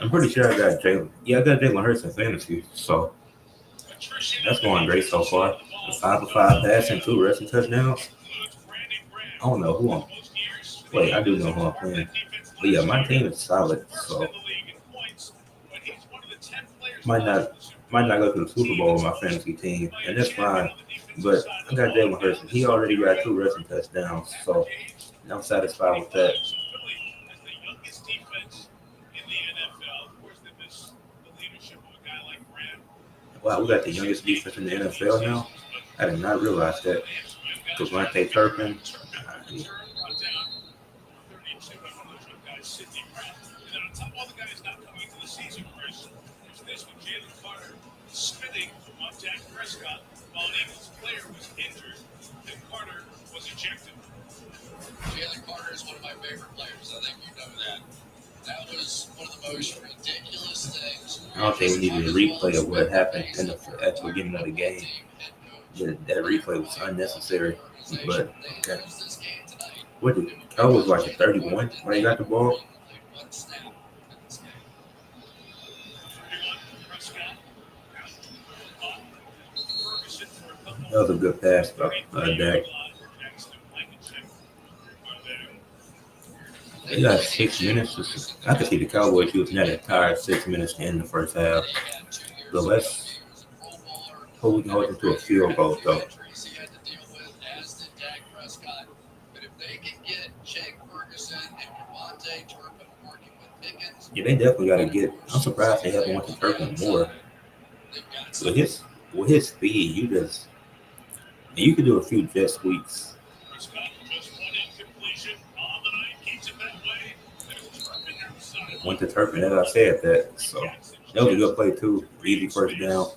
I'm pretty sure I got Jalen. Yeah, I got Jalen Hurts in fantasy, so that's going great so far. A 5 for 5 passing, two rushing touchdowns. I don't know who I'm. Wait, I do know who I'm playing. But yeah, my team is solid, so might not might not go to the Super Bowl with my fantasy team, and that's fine. But I got Jalen Hurts. He already got two rushing touchdowns, so I'm satisfied with that. Wow, we got the youngest defense in the NFL now. I did not realize that. Devontae Turpin. Jalen Carter is one of my favorite players. I think you know that. That was one of the most ridiculous things. I don't think we needed a replay of what happened at the beginning of the game. That replay was unnecessary. But okay. What did Cowboys like a 31 when they got the ball? That was a good pass by Dak. They got 6 minutes. I could see the Cowboys using that entire 6 minutes to end the first half. But let's hope we can hold them to a field goal, though. Yeah, they definitely got to get. I'm surprised they haven't went to Turpin more. With his speed, you could do a few jet sweeps. Went to Turpin, as I said that. So that was a good play too. Easy first down.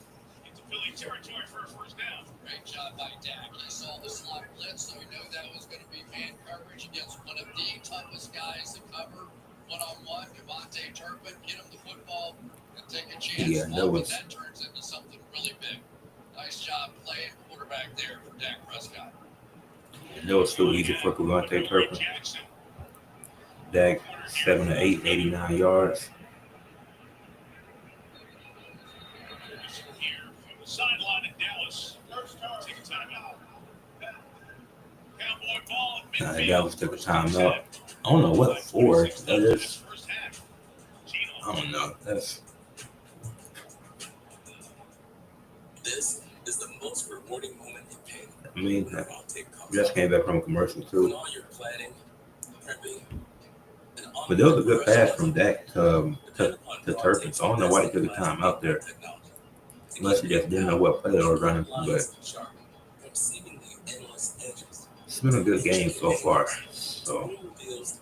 Great job by Dak. He saw the slot blitz, so he knew that was going to be man coverage against one of the toughest guys to cover one-on-one. Devontae Turpin, get him the football and take a chance. Yeah, that turns into something really big. Nice job playing quarterback there for Dak Prescott. And that was too easy for Devontae Turpin. Dak 7 to 8, 89 yards. Dallas took a timeout. I don't know what for. That is. I don't know. This is the most rewarding moment in game. I mean, just came back from a commercial too. But there was a good pass from Dak to Turpin. So I don't know why they took a time out there. Unless he just didn't know what play they were running. But it's been a good game so far. So it's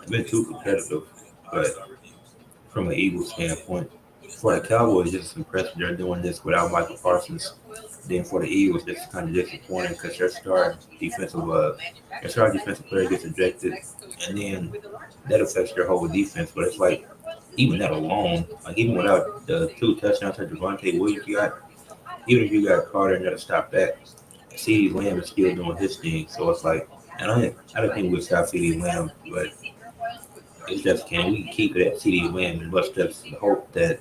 been too competitive. But from an Eagles standpoint, for the Cowboys, it's impressive they're doing this without Michael Parsons. Then for the Eagles, it's kind of disappointing because their star defensive player gets ejected, and then that affects their whole defense. But it's like even that alone, like even without the 2 touchdowns that Devontae Williams got, even if you got Carter and to stop that, CeeDee Lamb is still doing his thing. So it's like, and I don't think we'll stop CeeDee Lamb, but it's just can we keep it at CeeDee Lamb and let's just hope that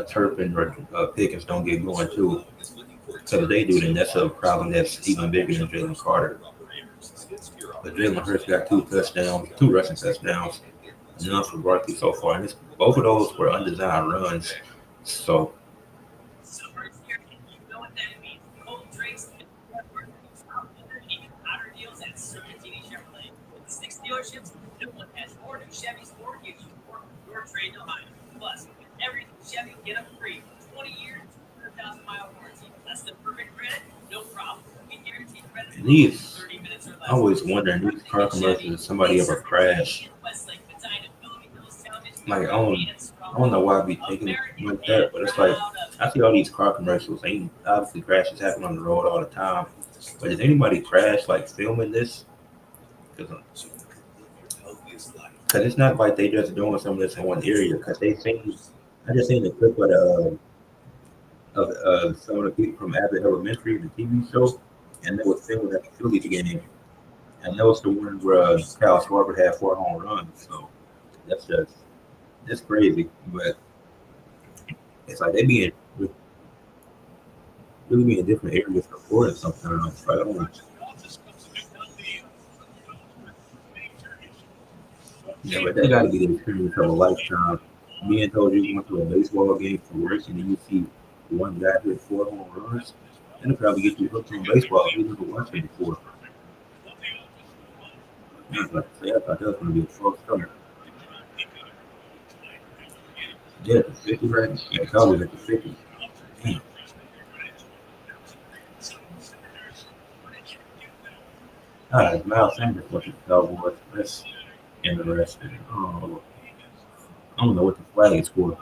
Turpin or Pickens don't get going too. Because if they do, then that's a problem that's even bigger than Jalen Carter. But Jalen Hurts got 2 rushing touchdowns, none for Barkley so far. And both of those were undesigned runs. So. Dealerships, no one has more new Chevys or gives you more your trade to Ohio. Plus, with every Chevy, get them free. 20 years, 100,000-mile warranty. Less than perfect credit, no problem. We guarantee credit. These, I always wondering, these car commercials, somebody ever crashed. Like, I don't know why I be thinking like that, but it's like, I see all these car commercials, and obviously crashes happen on the road all the time. But does anybody crash, like, filming this? Because it's not like they just doing some of this in one area. Because I just seen the clip of some of the people from Abbott Elementary, the TV show, and they was filming at the Phillies game. And that was the one where Kyle Schwarber had 4 home runs. So that's crazy. But it's like they really be in different areas for Florida sometimes. I don't know. Yeah, but that got to be the experience of a lifetime. Being told you went to a baseball game for work and then you see one guy hit 4 home runs, and it'll probably get you hooked on baseball if you never watched it before. Yeah, I thought that was going to be a false start. Yeah, at the 50 right? Yeah, Cowboys at the 50. Damn. All right, Miles Sanders went to the Cowboys. That's interesting. I don't know what the flag is for.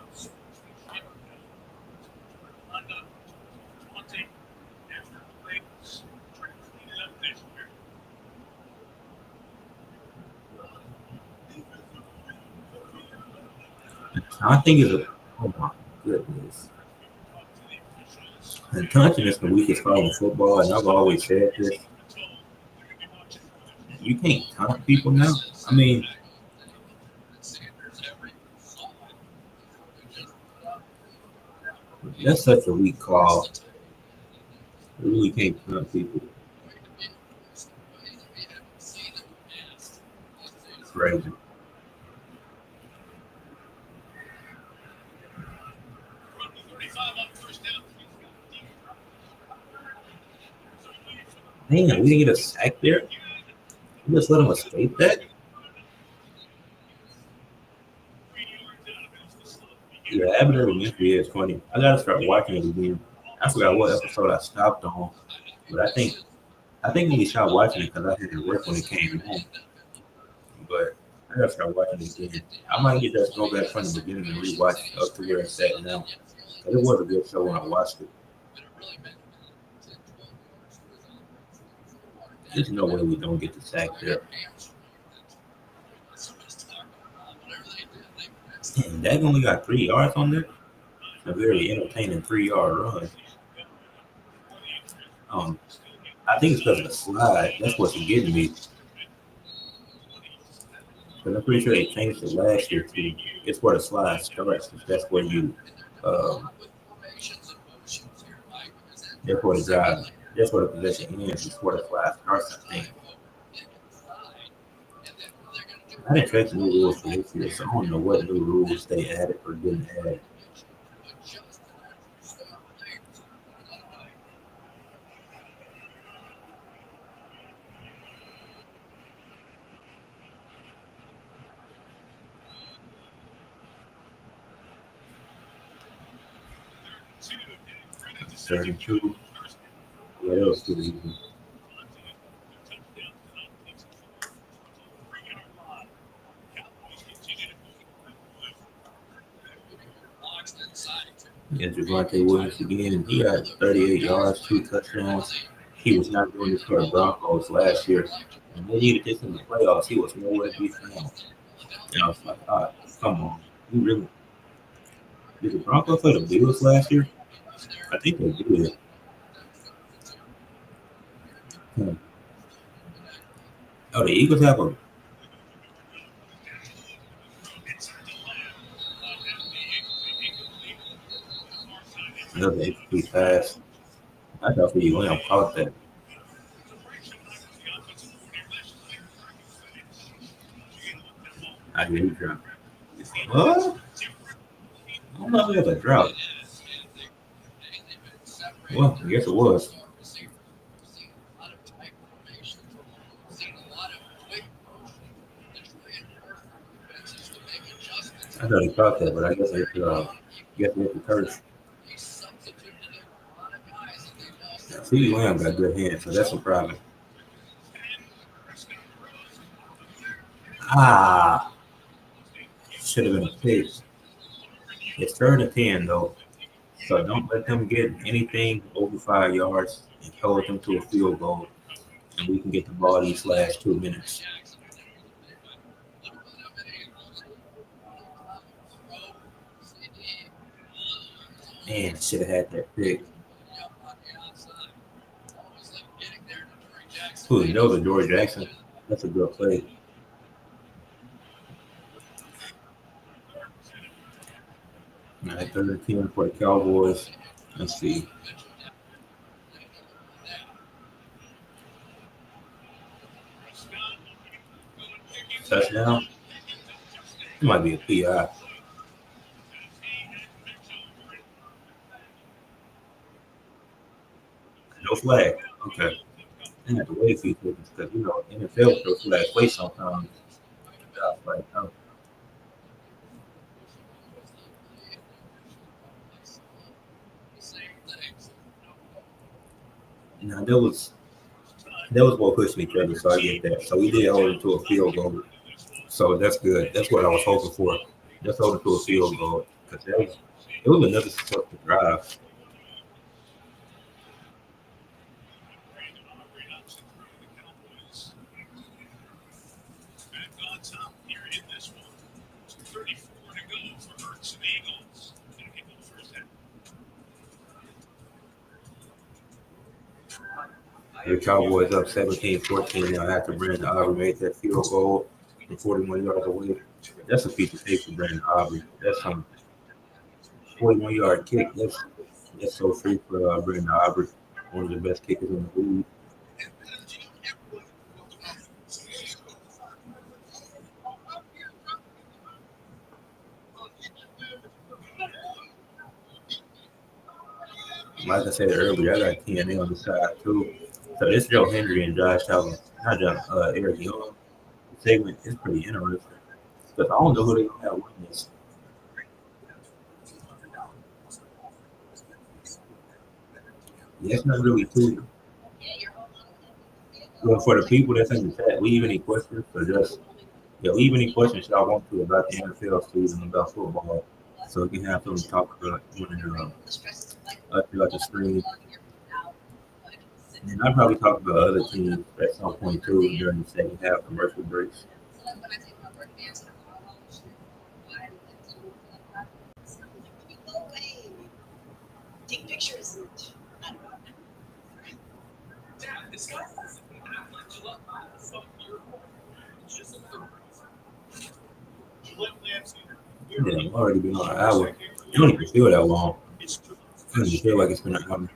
I think it's a. Oh my goodness. And touching is the weakest part of football, and I've always said this. You can't taunt people now. I mean, that's such a weak call. You really can't taunt people. Crazy. Man, we didn't get a sack there. We just let him escape that. Yeah, Abner with Mystery is funny. I gotta start watching it again. I forgot what episode I stopped on, but I think we stopped watching it because I had to work when it came home. But I gotta start watching it again. I might get that throwback from the beginning and rewatch it up to where it's at now. 'Cause it was a good show when I watched it. There's no way we don't get the sack there. And that only got 3 yards on there. A very entertaining 3 yard run. Um, I think it's because of the slide. That's what's getting me. Because I'm pretty sure they changed it last year too. It's where the slide starts. That's where you, um, that's where the drive, that's where the possession ends. It's where the slide starts, I think. I didn't check the new rules for this year, so I don't know what new rules they added or didn't add. 32. Yeah, that was too easy. Yeah, Javante Williams again. He got 38 yards, 2 touchdowns. He was not doing this for the Broncos last year. And they needed this in the playoffs. He was nowhere to be found. And I was like, come on. You really did the Broncos play the Bills last year? I think they did. Hmm. Oh, the Eagles have another incomplete pass. I thought the Lamb caught that. I did he dropped. What? I don't know if it was a drought. Well, I guess it was. I thought he caught that, but I guess it's the curse. CD Lamb got good hands, so that's surprising. Ah, should have been a pick. It's 3rd and 10 though, so don't let them get anything over 5 yards and hold them to a field goal, and we can get the ball these last 2 minutes. Man, should have had that pick. Who knows the George Jackson? That's a good play. All right, 3rd and 10 for the Cowboys. Let's see. Touchdown. It might be a PI. No flag. Okay. I have to wait a few seconds because NFL throws flags late sometimes. Like, oh, Now that was what pushed me, Trevor. So I get that. So we did hold it to a field goal. So that's good. That's what I was hoping for. Just hold it to a field goal because it was another successful drive. Back on top here in this one. 2:34 to go for Hurts and Eagles. Back into the first half. The Cowboys up 17-14 now after Brandon Aubrey made that field goal from 41 yards away. That's a piece of cake for Brandon Aubrey. That's some 41-yard kick. That's so free for Brandon Aubrey, one of the best kickers in the league. Like I said earlier, I got TNA on the side too. So this Joe Henry and Josh Allen, not John, Eric Young segment is pretty interesting because I don't know who they gonna have winning this. Yeah, it's not really too. Well, for the people that's in the chat, leave any questions or just leave any questions y'all want to about the NFL season, about football, so we can have something to talk about throughout the stream. And I'll probably talk about other teams at some point too during the second half commercial breaks. Take pictures. Yeah, I've already been on an hour. It don't even feel that long. It doesn't even feel like it's been an hour.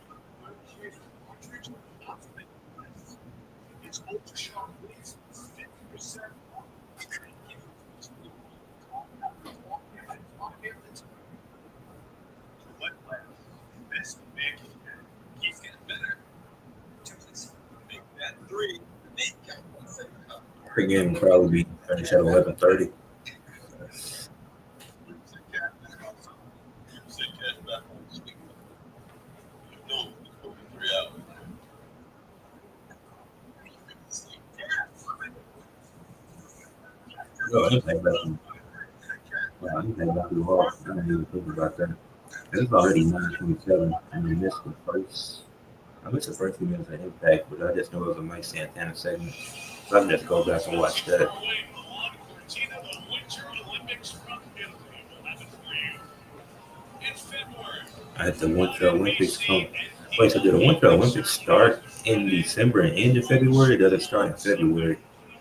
The game will probably be finished at 11:30. Yo, anything about the Hawks. I don't even think about that. It's already 9:27. I mean, I missed the first few minutes of Impact, but I just know it was a Mike Santana segment. So I can just go back and watch that. I had the Winter Olympics come. Wait, so did the Winter Olympics start in December and end in February? Or does it start in February?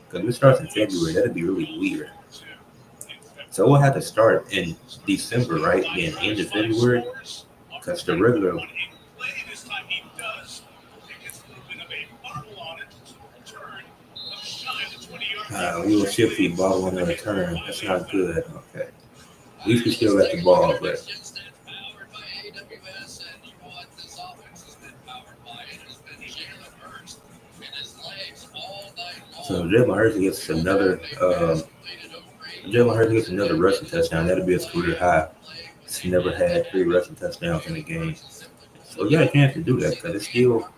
Because if it starts in February, that'd be really weird. So we'll have to start in December, right? Then end of February? Because the regular. We will shift the ball on the return. That's not good. Okay. At least we still got the ball, but. So Jalen Hurts gets another rushing touchdown. That'll be a career high. He's never had 3 rushing touchdowns in a game. So he got a chance to do that because it's still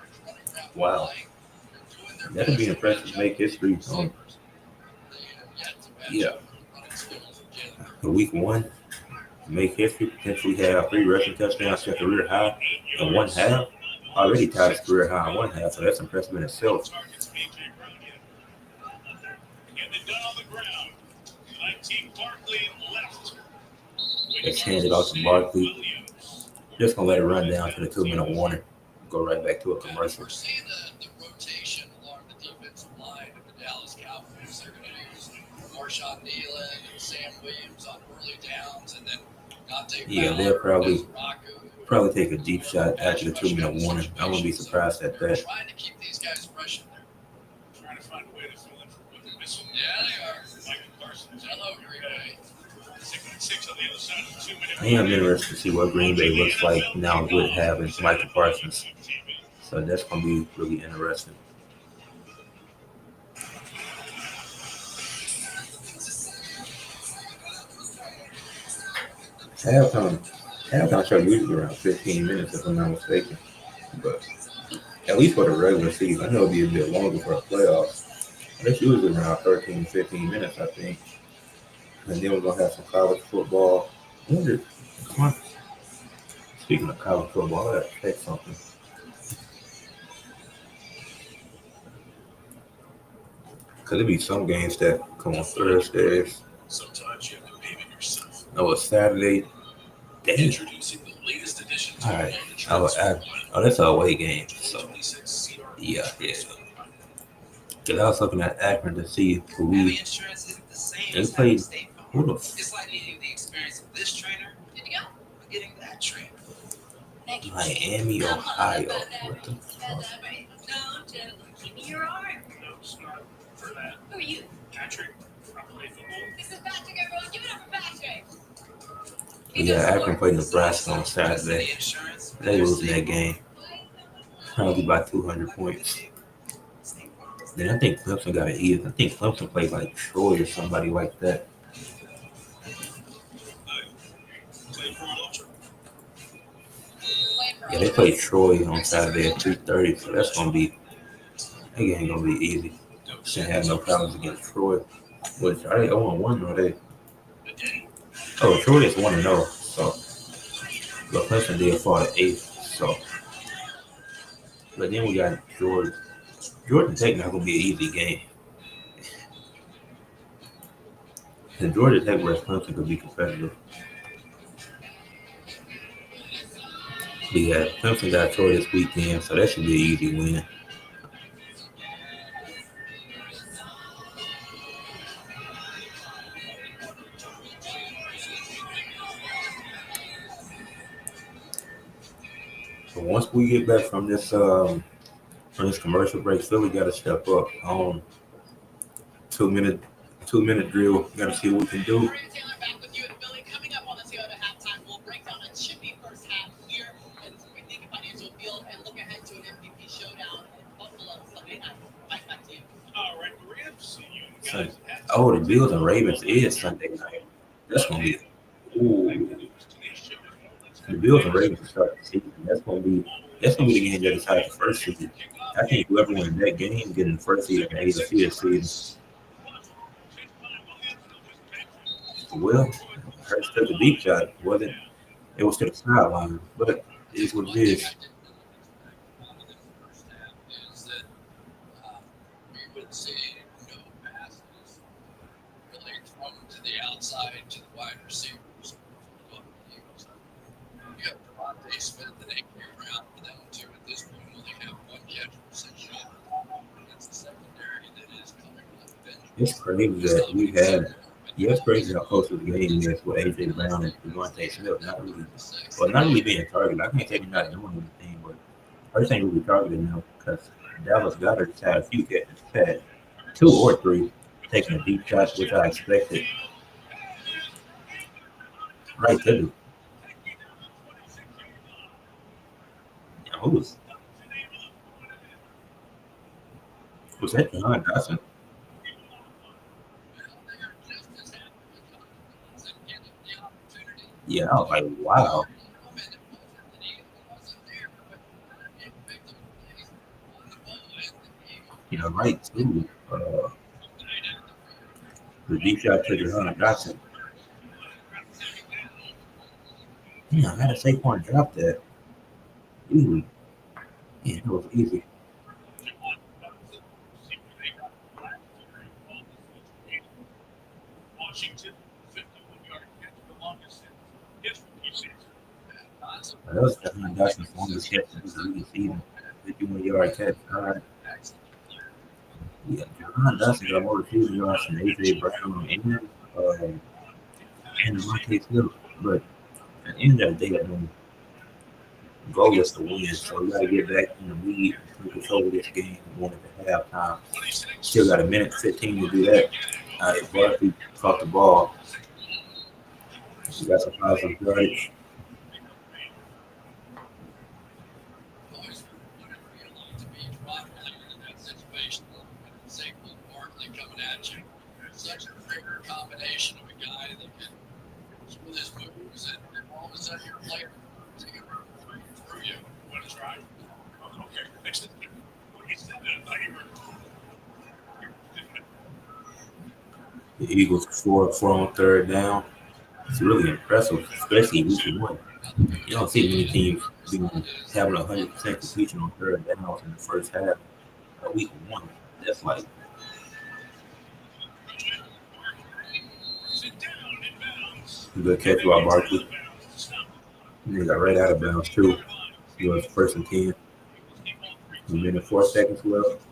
wow. That'll be impressive to make history on week 1. Make history, potentially have 3 rushing touchdowns, set career high in one half. Already tied his career high in one half, so that's impressive in itself. Let's hand it off to Barkley. Just gonna let it run down to the 2-minute warning. Go right back to a commercial. We're seeing the rotation along the defensive line of the Dallas Cowboys. They're going to use Marshawn Nealon and Sam Williams on early downs, and then they'll probably take a deep shot after the 2-minute warning. I wouldn't be surprised at that. Trying to keep these guys fresh in there. Trying to find a way to fill in for what they're missing. Yeah, they are. Michael Parsons. Hello, Green Bay. 6 on the other side of the 2-minute. I am interested to see what Green Bay looks like now with having Michael Parsons. So that's going to be really interesting. Halftime show usually around 15 minutes if I'm not mistaken. But At least for the regular season. I know it'll be a bit longer for the playoffs. That's usually around 13, 15 minutes, I think. And then we're gonna have some college football. I wonder, speaking of college football, I gotta check something. Cause there be some games that come on Thursdays. Sometimes you have to pay it yourself. No, it's Saturday. Damn. Introducing the latest addition to All right. the Oh, that's an away game. So 26 CR. yeah. Cause I was looking at Akron to see who Having we insurance isn't the same they as played. having State Farm. Who the It's like needing the experience of this trainer and getting that trainer. Miami, Ohio. What the fuck? No, gentlemen, give me your arm. No, it's not for that. Who are you? Patrick, I play football. This is Patrick, everyone. Give it up for Patrick. Yeah, Akron played Nebraska on Saturday. They losing that game. Probably by 200 points. Then I think Clemson got it easy. I think Clemson played like Troy or somebody like that. Yeah, they played Troy on Saturday at 2:30, so that's gonna be that game gonna be easy. Shouldn't have no problems against Troy. Which are they 0-1 or they? Oh, Troy is 1-0. So, but Clemson did fall to 8th. So, but then we got Georgia. Georgia Tech not gonna be an easy game. And Georgia Tech versus Clemson could be competitive. But yeah, Clemson got Troy this weekend, so that should be an easy win. So once we get back from this commercial break, Philly got to step up. 2 minute 2 minute drill. Got to see what we can do. Taylor back with you at Philly. Coming up on the Toyota halftime, we'll break down a chippy first half here at the Winning Financial Field and look ahead to an MVP showdown in Buffalo Sunday night. Right back to you. All right, Maria. See you So, guys. oh, the Bills and Ravens is Sunday night. That's gonna be. Ooh, the Bills and Ravens start the season. That's gonna be the game that decides the first seed. I think whoever wins that game getting the first seed can either see the season. Well, Hurts took a deep shot. Wasn't it was to the sideline, but it's what it is. We would say no passes really thrown to the outside to the wide receivers. You have Devontae Smith and A.K. Brown for them two at this point only have one catch for 6 yards. It's the secondary that is coming off the bench. It's crazy that we had. Yeah, it's crazy how close the game is with A.J. Brown and Devontae Smith not really being targeted. I can't say he's not doing anything, but Hurts ain't really targeted now because Dallas Goddard just had a few catches, had 2 or 3 taking a deep shot, which I expected. Right to do. Who was that? John Dawson. Yeah, I was like, wow. Right too. The deep shot to John Dawson. Yeah, I had to Saquon drop that. Easy. Yeah, it was easy. Washington, 51-yard catch, the longest That was John Dawson's longest catch of the season. 51-yard catch. All right. Yeah, John Dawson got more receiving yards than A.J. Brown and Devontae Smith. But at the end of the day, goal is to win. So we got to get back in the lead and control this game going into halftime. Still got a minute 15 to do that. Barkley caught the ball. We got some positive yardage. Such a rare combination of a guy that can, with his moves, and all of a sudden you're a player. Take it through you. What is right? Okay. The Eagles scored 4 on 3rd down. It's really impressive, especially week one. You don't see many teams being having 100% completion on 3rd downs in the first half of week one. That's like a good catch by Barkley. And they got right out of bounds too. It was 1st and 10. A minute 4 seconds left.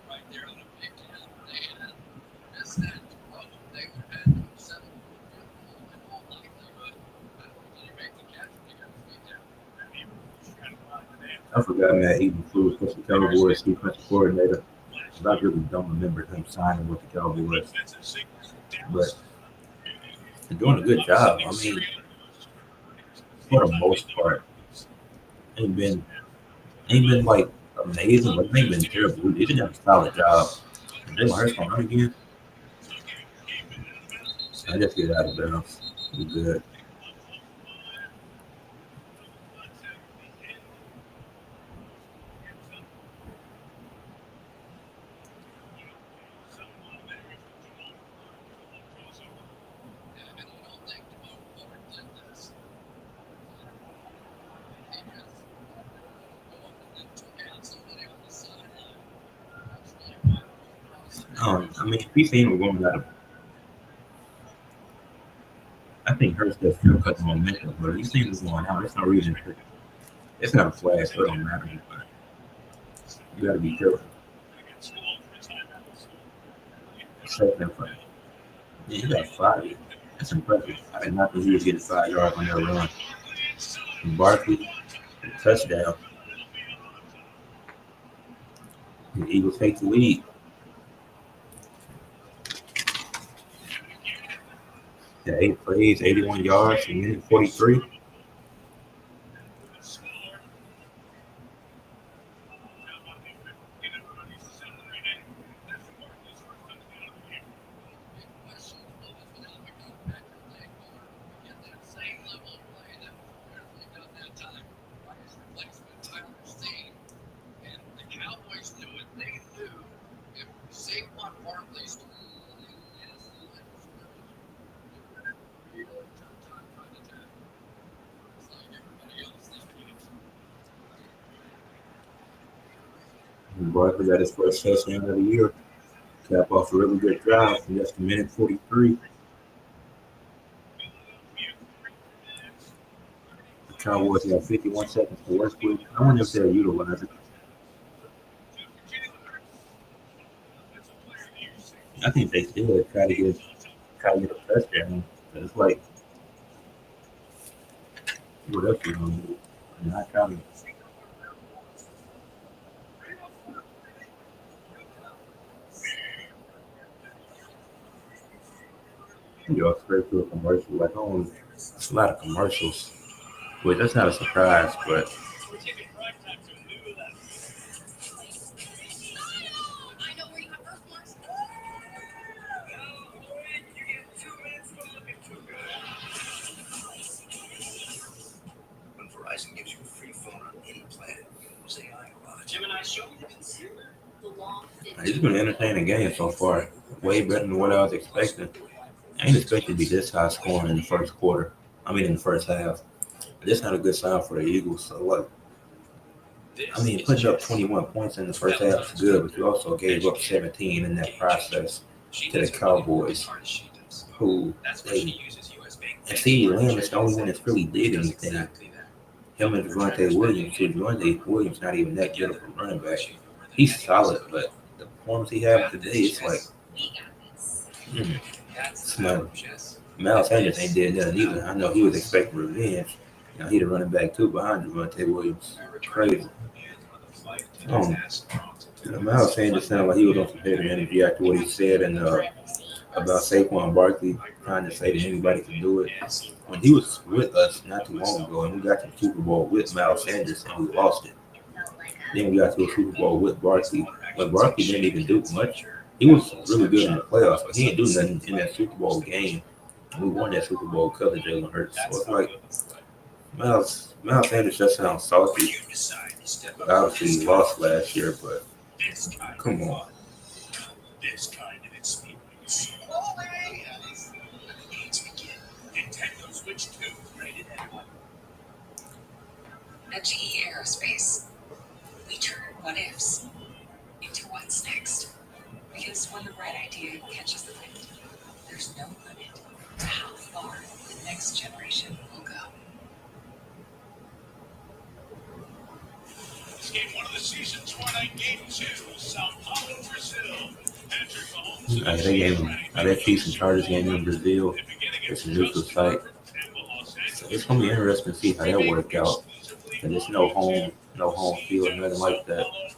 Right there on a big down. They had missed that throw. They would have had to have settled for a field goal in all likelihood. But did he make the catch? He got his feet down. I forgot Matt Eaton flew was the Cowboys defensive coordinator. I really don't remember him signing with the Cowboys. But they're doing a good job. I mean, for the most part, ain't been like amazing, but they ain't been terrible. They did have a solid job. And Jalen Hurts gonna run again. I just get out of bounds. We good. And I don't think Devon Clark did this. He just go up and then took out somebody on the sideline. That's really what I mean, if he's saying we're going out of, I think Hurts does still cut the momentum, but if he's saying we're going out, there's no reason for it. It's not a flag, so it don't matter. But you got to be careful. Safe and fun. Yeah, he got 5. That's impressive. I did not think he was getting 5 yards on that run. And Barkley, touchdown. The Eagles take the lead. Yeah, 8 plays, 81 yards, a minute 43. big question was without a good record leg guard, we get that same level of play that was apparently done that time by his replacement, Tyler Steen. And the Cowboys knew it. They knew if Saquon Barkley's is the line of scrimmage, they're going to have a real tough time trying to tackle. It's like everybody else this week. And Barkley got his first touchdown of the year. Cap off a really good drive from just a minute 43. The Cowboys have 51 seconds to work with. I wonder if they'll utilize it. I think they still try to get a touchdown. It's like, what else you gonna do? Not counting. You know, straight to a commercial. Like, oh, it's a lot of commercials. But that's not a surprise. But When Verizon gives you a free phone on any plan, use AI Gemini show you the consumer. it's been an entertaining game so far. Way better than what I was expecting. I ain't expected to be this high scoring in the first quarter. I mean, in the first half. That's not a good sign for the Eagles. So, what? I mean, putting up 21 points in the first half is good, but you also gave up 17 in that process to the Cowboys, who they and CeeDee Lamb is the only one that's really did anything. Him and Javonte Williams. So Javonte Williams not even that good of a running back. He's solid, but the performance he had today, it's like, mm, smell. Miles Sanders ain't did nothing either. I know he was expecting revenge. You know, he the running back too behind Javonte Williams. Crazy. Um, Miles Sanders sounded like he was on some heavy energy after what he said and about Saquon Barkley trying to say that anybody can do it. When he was with us not too long ago, and we got to the Super Bowl with Miles Sanders and we lost it. Then we got to a Super Bowl with Barkley, but Barkley didn't even do much. He was really good in the playoffs, but he didn't do nothing in that Super Bowl game. And we won that Super Bowl because of Jalen Hurts. So it's like Miles Sanders just sounds salty. You decide to step up Obviously, this he lost last year, but this kind come of on. fun, this kind of experience. Oh, hey, games begin. Nintendo Switch 2 rated M. At GE Aerospace, we turn what ifs into what's next. Because when the right idea catches the wind, there's no limit to how far the next generation will go. It's game 1 of the season, tomorrow night, game 2, Sao Paulo, Brazil. Patrick Mahomes and They gave Chiefs him ready. that Chiefs and Chargers game in Brazil. If beginning It's a against neutral Justin site. Herbert, Tampa, Los So Angeles. it's gonna be interesting to see how that work out. Exclusively And there's on no YouTube. home field, nothing like that. Sao Paulo.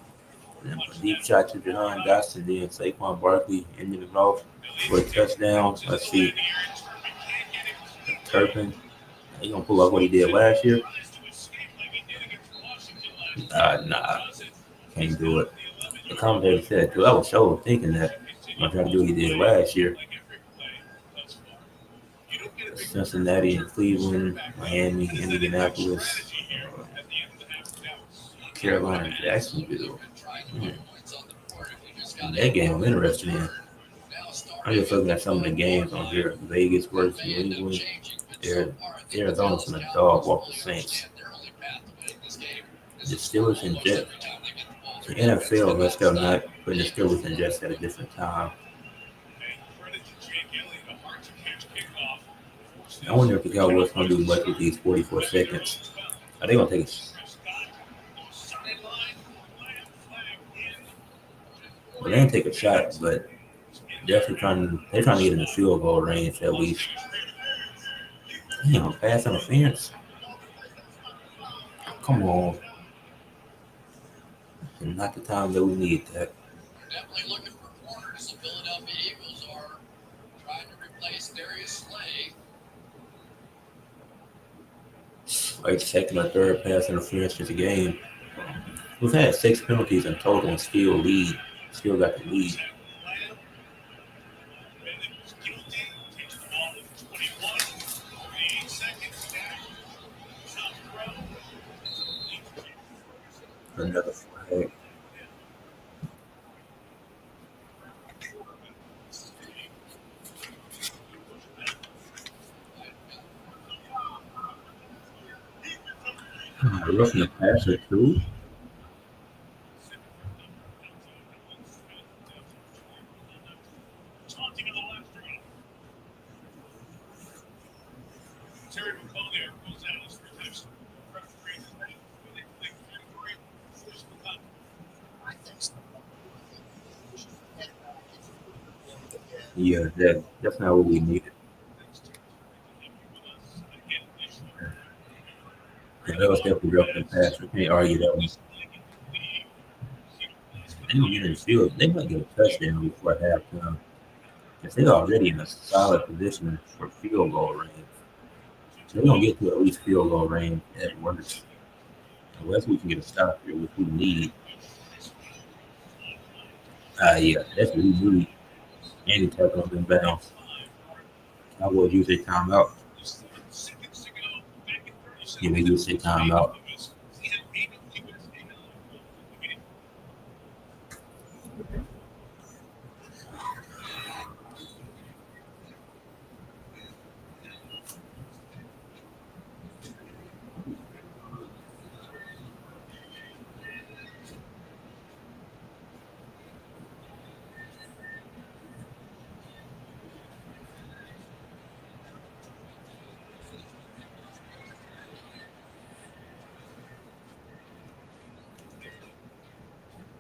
And a deep shot to Jahan Dotson, then Saquon Barkley ended it off for a touchdown. Let's see, Turpin, he gonna pull off what he did last year? Nah, can't do it. The commentator said too. I was sure thinking that I'm trying to do what he did last year. Cincinnati and Cleveland, Miami, Indianapolis, Carolina, Jacksonville. That game I'm interested in. I'm just looking at some of the games on here. Vegas versus New England. Arizona's gonna dog walk the Saints. The Steelers and Jets. The NFL, let's go not putting the Steelers and Jets at a different time. I wonder if the Cowboys gonna do much with these 44 seconds. Are they gonna take it? Well, they didn't take a shot, but they're trying to get in the field goal range at least. Damn, pass interference. Come on. And not the time that we need that. Definitely looking for corners. The Philadelphia Eagles are trying to replace Darius Slay. Like second or third pass interference for the game. We've had 6 penalties in total and still got the lead. Another flag. Roughing the passer too. Yeah, that's not what we needed. Yeah, that was definitely roughing the passer. Can't argue that one. They don't get in the field. They might get a touchdown before halftime. If they're already in a solid position for field goal range, they're gonna get to at least field goal range at worst. Unless we can get a stop here, which we need. Yeah, that's what we need. And he tackled in bounds. Cowboys use their timeout. Yeah, they use their timeout.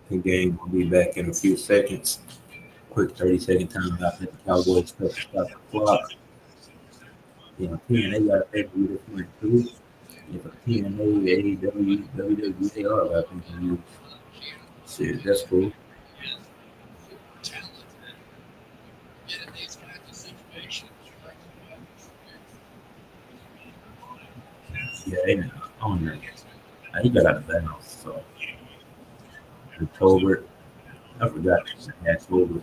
The game will be back in a few seconds. Quick 30-second timeout. Let the Cowboys stop the clock. You know, TNA got a pay-per-view this month too. If a TNA, AEW, WWE, they all got pay-per-views. Shit, that's cool. Get in these kinds of situations. Yeah, they know. On there. He got out of bounds, so and Tolbert. I forgot to ask Tolbert.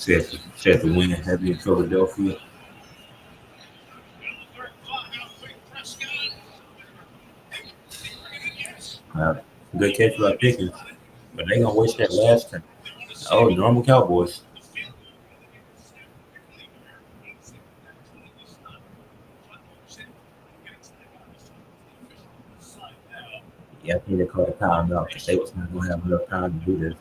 Set the win heavy in Philadelphia. Uh, Good catch by Pickens, but they gonna waste that last time. Oh, normal Cowboys. Yeah, I think they called a timeout because they was not gonna have enough time to do this.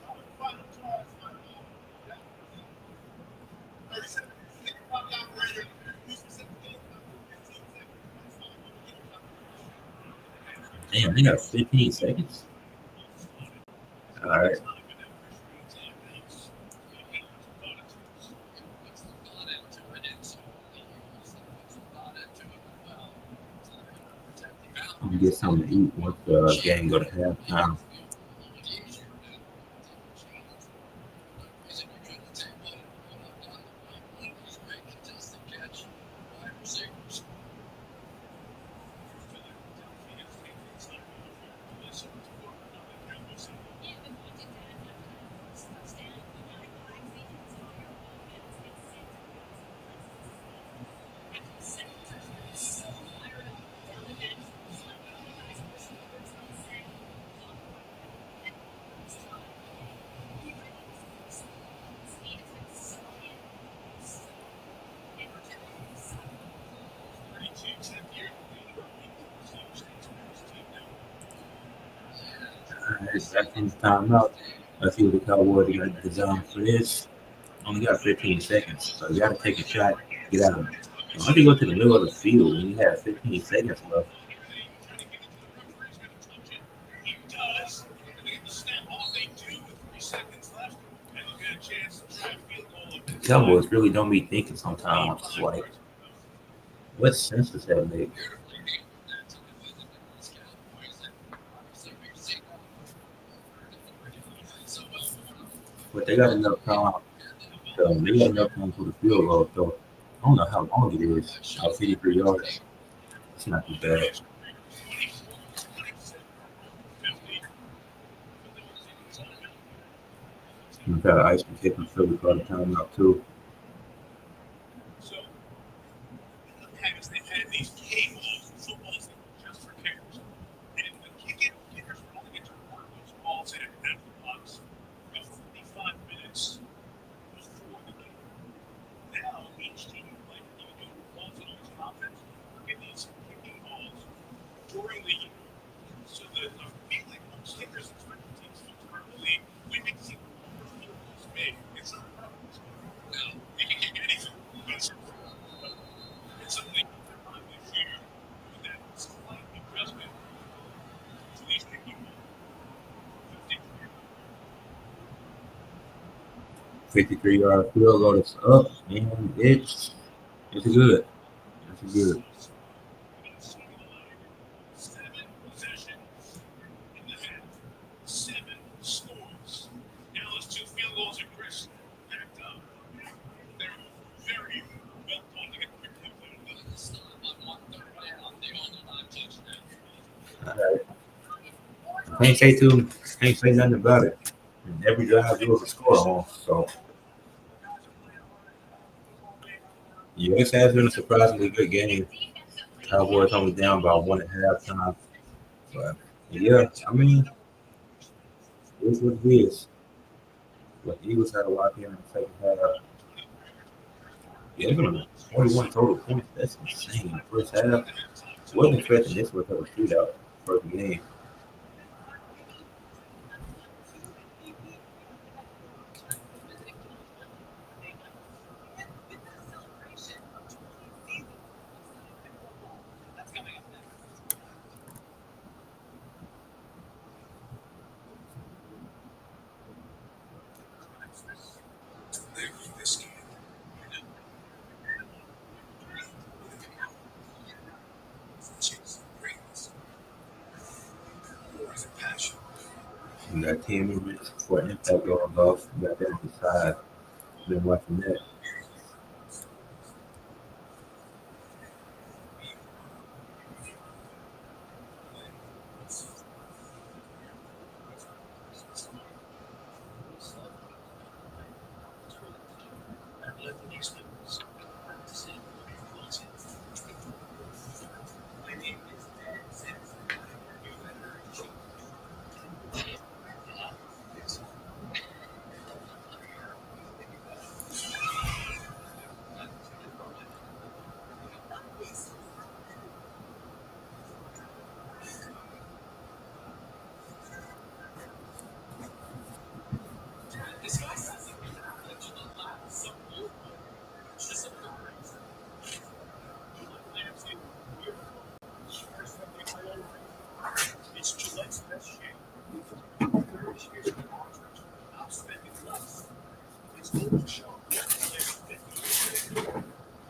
Damn, they got 15 seconds. All right. You get something to eat once the game go to halftime. All right, back in timeout. Let's see what the Cowboys got designed for this. Only got 15 seconds, so you got to take a shot, get out of it. Why don't you go to the middle of the field when you have 15 seconds left? The Cowboys really don't be thinking sometimes. Like, what sense does that make? But they got enough time. They got enough time for the field goal. So I don't know how long it is. 53 yards. It's not too bad. We've got an ice cream kick from Philly for the timeout too. $53 field goal is up, and it's good. It's good. All right. Can't say too. Can't say nothing about it. And every drive there was a score on. So yeah, this has been a surprisingly good game. Cowboys only down by one at halftime. But yeah, I mean, it's what it is. But the Eagles had a lot here in the second half. Yeah, they're gonna 41 total points. That's insane. First half. Wasn't expecting this much of a shootout first game. We got 10 minutes for impact going off. We got that on the side. Been watching that. It's Gillette's best shave. 30 years of contract. Not spending less. It's going to show.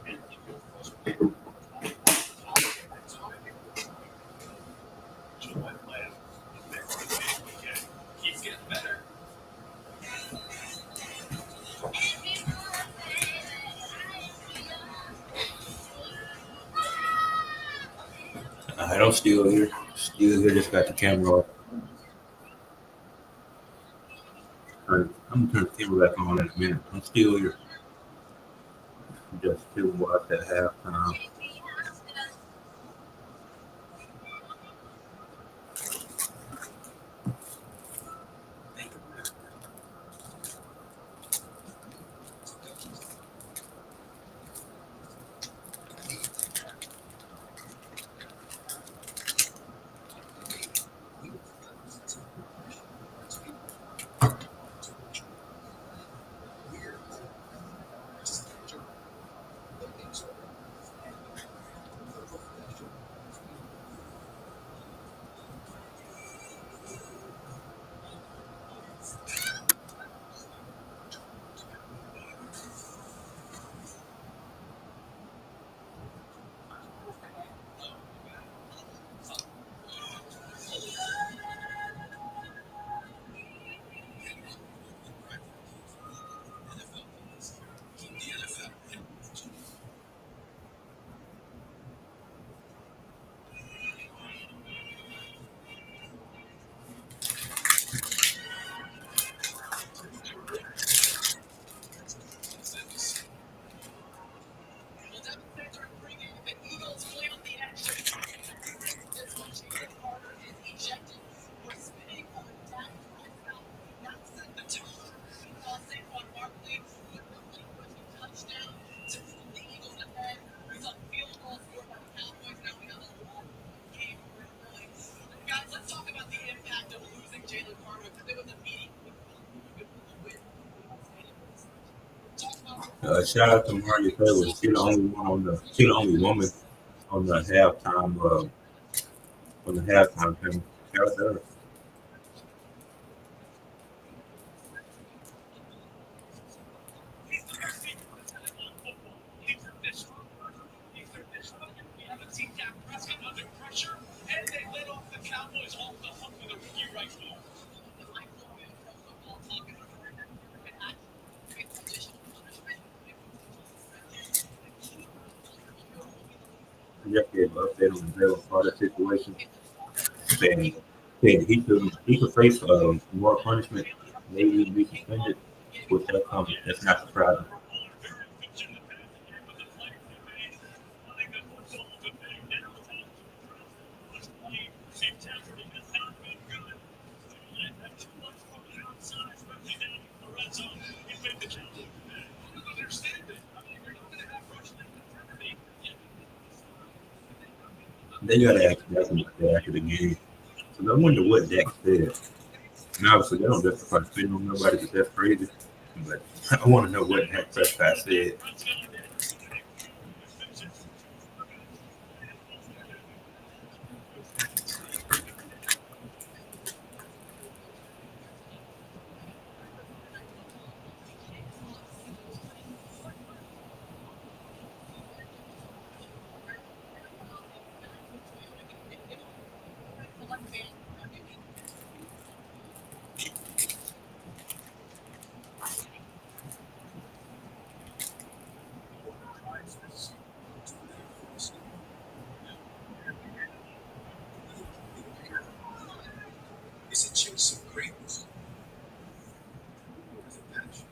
And if you're frustrated, Gillette laughs. Keeps getting better. I don't still here. Still here. Just got the camera off. I'm gonna turn the camera back on in a minute. I'm still here. Just still watch at halftime. Shout out to Mario Taylor. She the only woman on the halftime thing. Shout out to her. We haven't seen Dak Prescott under pressure, and they let off the Cowboys off the hook with a rookie right ball. Jeff gave an update on the Jalen Carter situation. Saying he could face more punishment, maybe even be suspended, which that's not surprising. They got to ask Dak after the game. So I wonder what Dak said. And obviously, they don't justify spitting on nobody because that's crazy. But I want to know what Dak Prescott said. Is it chasing greatness? Is it passion?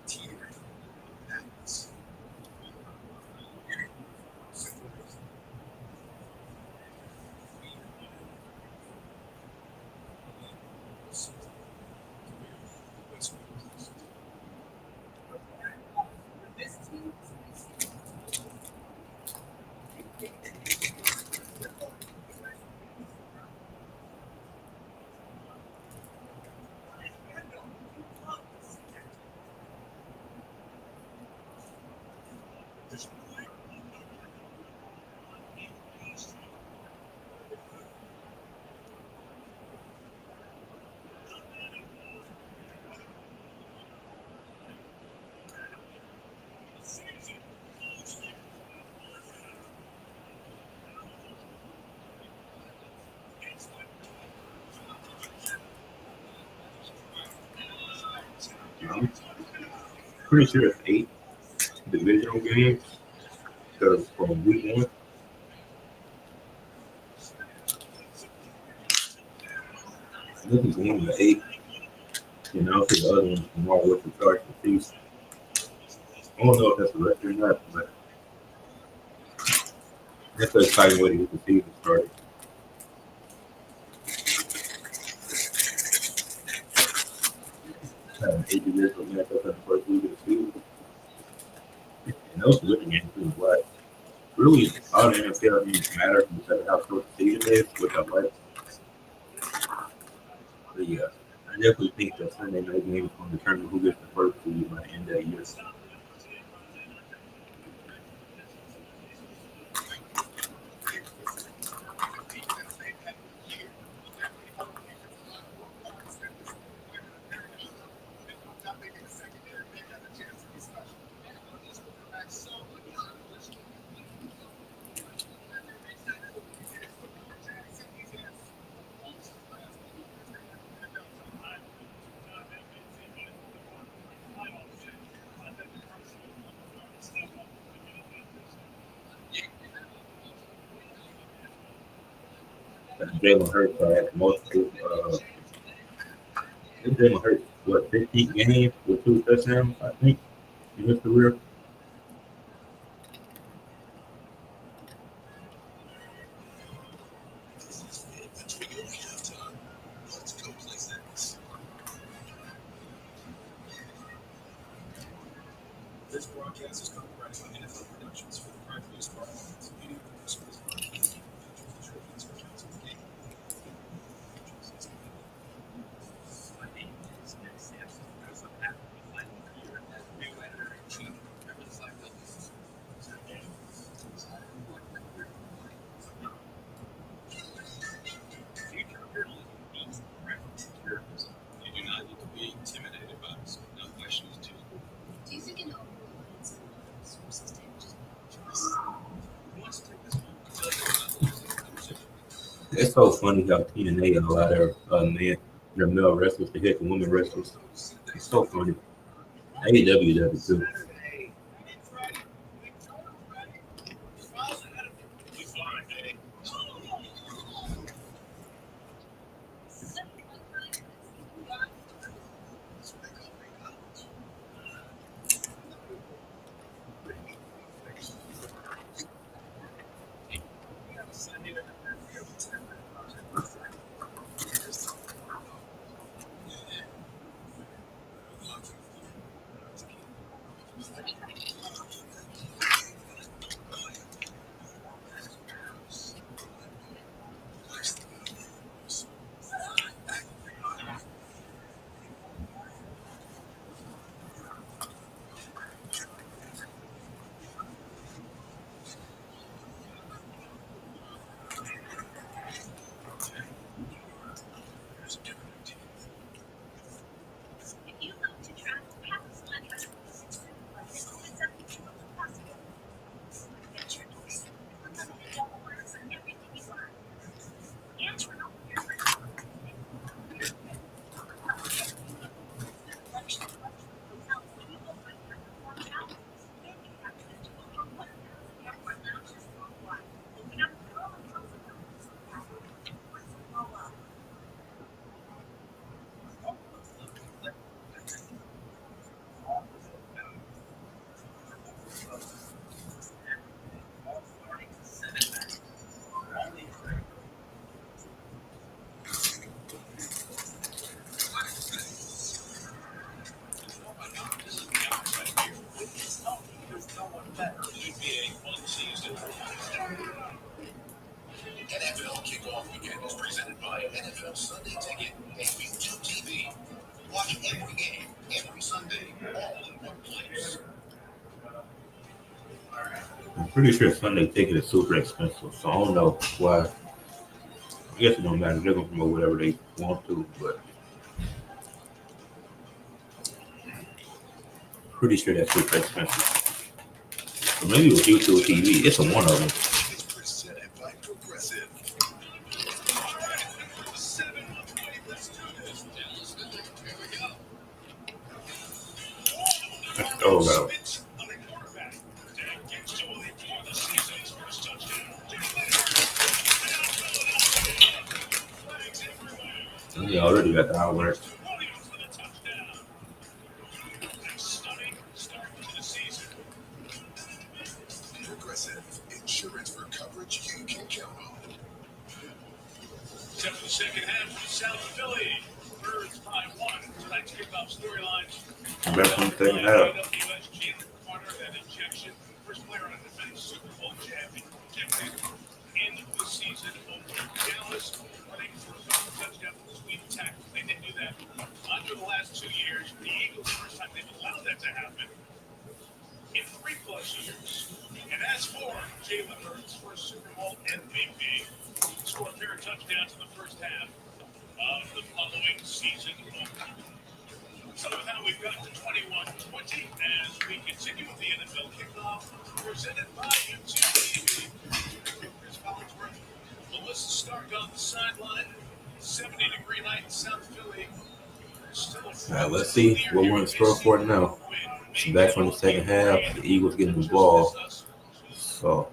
Team madness. I'm pretty sure it's 8 divisional games because from week 1, this is one of the 8. You know, for the other ones tomorrow with the start the season. I don't know if that's the record or not, but that's an exciting way to get the season started. Having 8 divisional matchups in the first week of the season. And those are good games too, but really all the NFL games matter because of how short the season is, which I like. But yeah, I definitely think that Sunday night game is going to determine who gets the first seed by the end of the year. Jalen Hurts had multiple. Jalen Hurts, what, 15 games with 2 touchdowns, I think, in his career. It's so funny how TNA allow their male wrestlers to hit the women wrestlers. It's so funny. AEW does it too. NFL Kickoff Weekend is presented by NFL Sunday Ticket and Week 2 TV. Watch every game, every Sunday, all in one place. I'm pretty sure Sunday ticket is super expensive, so I don't know why. I guess it don't matter. They're gonna promote whatever they want to, but pretty sure that's super expensive. So maybe with YouTube TV, it's a one of them. It's presented by Progressive. Let's do this. Dallas Philly. Here we go. Burrow got he already got the outwork. Progressive insurance for coverage you can count on. Except for the second half of South Philly. Birds by one. Tonight's kickoff storylines. Best in the second half. That injection. First player on a defending Super Bowl champion. In the season over Dallas, running for a touchdown for the sweep tackle. They didn't do that under the last 2 years. The Eagles, the first time they've allowed that to happen in 3+ years. And as for Jalen Hurts, first Super Bowl MVP, scored a pair of touchdowns in the first half of the following season opener. So with that, we've got to 21-20 as we continue with the NFL kickoff presented by YouTube TV. Chris Collinsworth, Melissa Stark on the sideline. 70-degree night in South Philly. All right, let's see what we're in store for now. So back from the second half, the Eagles getting the ball. So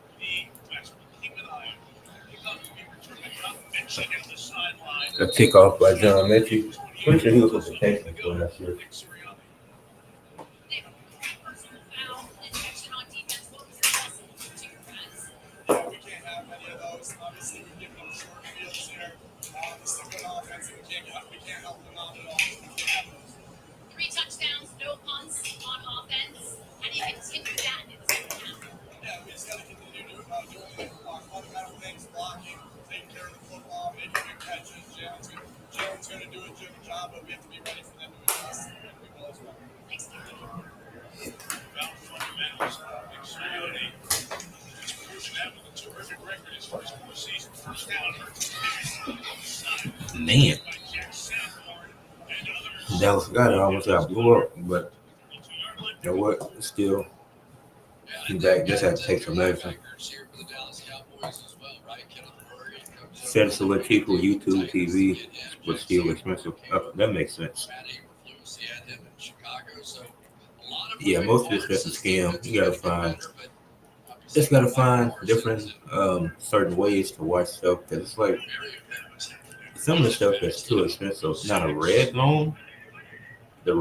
a kickoff by John Mechie. Pretty sure he was with the Texans last year. Three touchdowns, no punts on offense, and you continue that in the second half. Yeah, we just got to continue doing fundamental things, blocking, taking care of the football, making big catches. Jalen's going to do a good job, but we have to be ready for them to adjust and we will as well. Thanks, Tom. About fundamentals, extremely. He's pushing that with a terrific record his first 4 seasons. First down, Man, Dallas got it. Almost got blew up, but you know what? Still, Dak just had to take some medicine. Said it's a little cheaper with YouTube TV, but still expensive. That makes sense. Yeah, most of it's just a scam. You gotta find different certain ways to watch stuff because it's like some of the stuff that's too expensive. Now the red zone, the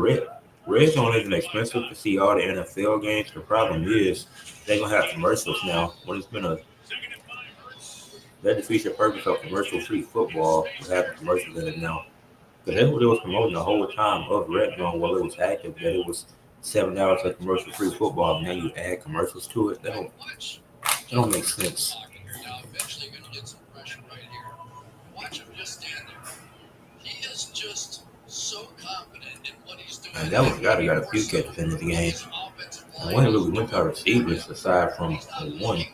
red zone isn't expensive to see all the NFL games. The problem is they're gonna have commercials now. When it's been that defeats the purpose of commercial-free football to have commercials in it now. Because that's what it was promoting the whole time of red zone while it was active. That it was $7 of commercial-free football. Now you add commercials to it. That don't make sense. And that was got a few catches in the game. And one really went to our receivers aside from one,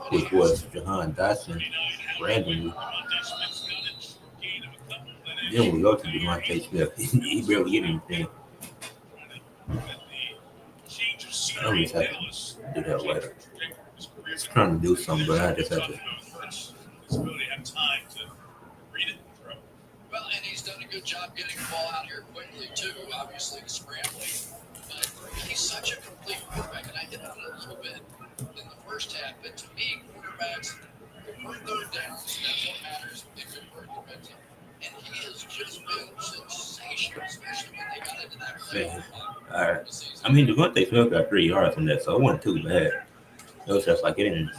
which was Jahan Dotson randomly. Then we go to Devontae Smith. He barely get anything. I just have to do that later. Just trying to do something, but I just have to. Well, and he's done a good job getting the ball out here quickly, too. Obviously, scrambling. But he's such a complete quarterback, and I hit on it a little bit in the first half. But to me, quarterbacks, for third downs, that's what matters. They convert the red zone. And he has just been sensational, especially when they got into that red All right. I mean, Devontae Smith got 3 yards from that, so it wasn't too bad. It was just like it didn't.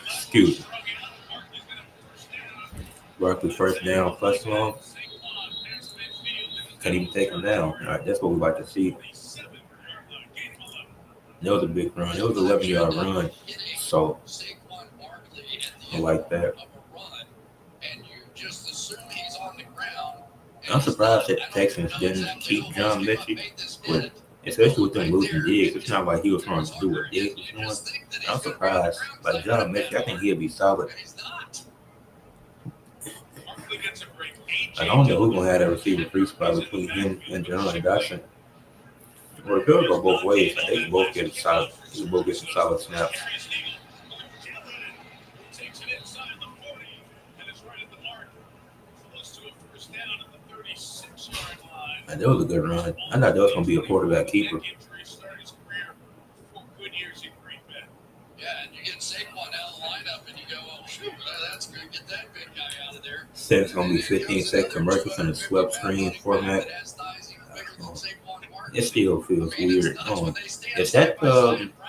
Excuse me. Barkley first down, plus long. Can't even take him down. All right, that's what we like to see. That was a big run. It was an 11-yard run. So I like that. I'm surprised that the Texans didn't keep John Mechie, but especially with them losing Diggs. It's not like he was trying to do what Diggs was doing. I'm surprised. Like John Mechie, I think he'll be solid. Like, I don't know who's gonna have that receiver free spot between him and Jahan Dotson. Or it could go both ways. Like, they can both get some solid snaps. And that was a good run. I thought that was going to be a quarterback keeper. Yeah, and you get Saquon out of the lineup, and you go, "Oh shoot, that's good. Get that big guy out of there." Said it's going to be 15-second commercials in a swept screen format. It still feels weird. Is that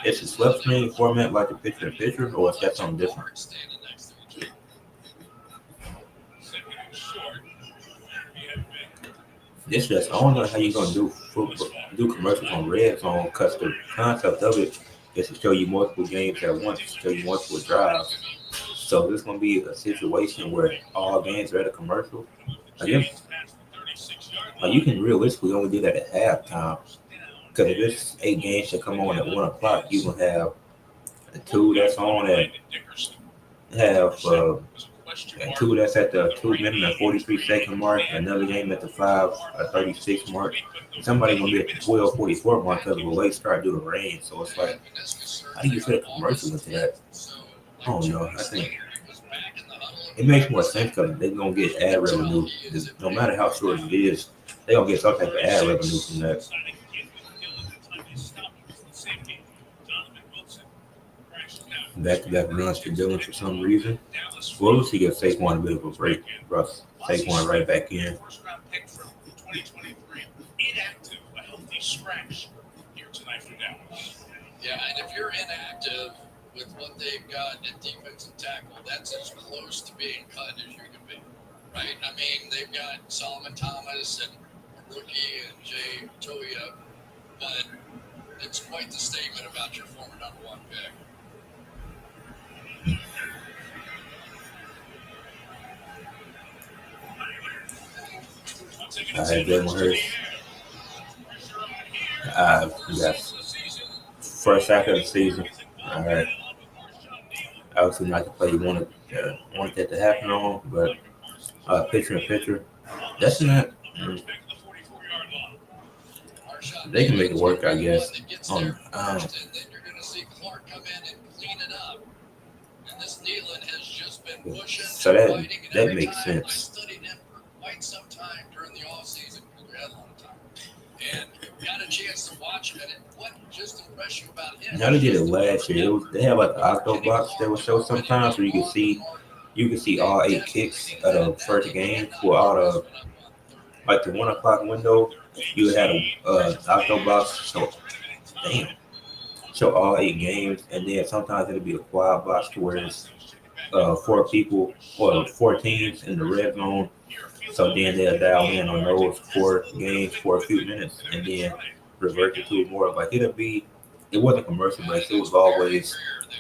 it's a swept screen format like the picture in picture, or is that something different? It's just I don't know how you're gonna do football, do commercials on red zone because the concept of it is to show you multiple games at once, show you multiple drives. So this gonna be a situation where all games are at a commercial. I guess you can realistically only do that at halftime because if it's 8 games that come on at 1 o'clock, you gonna have the two that's on at have and two that's at the 2 minute and 43 second mark, another game at the 5:36 mark. Somebody gonna be at the 12:44 mark because of a late start due to rain. So it's like, how do you fit a commercial into that? I don't know. I think it makes more sense because they're gonna get ad revenue. No matter how short it is, they gonna get some type of ad revenue from that. Back-to-back runs for Dylan for some reason. Well, let's see if Saquon a bit of a break. Russ Saquon right back in. Yeah, and if you're inactive with what they've got at defensive tackle, that's as close to being cut as you can be, right? I mean, they've got Solomon Thomas and a rookie and Jay Toya, but it's quite the statement about your former #1 pick. I had Jalen Hurts. Yes. First sack of the season. All right. Obviously not the play you wanted that to happen on, but picture in picture, that's not. They can make it work, I guess. And then you're going to see Clark come in and clean it up. And this Nealon has just been pushing. So that makes sense. I studied him for quite some time during the off season because we had a lot of time, and got a chance to watch him. And what just impressed you about him? Now they did it last year. They have like an octo box that will show sometimes where you can see all 8 kicks of the first game for all the like the 1 o'clock window. You had a octo box show all 8 games, and then sometimes it'll be a quad box to where it's 4 people or 4 teams in the red zone. So then they'll dial in on those 4 games for a few minutes, and then revert it to more like it wasn't commercial based. It was always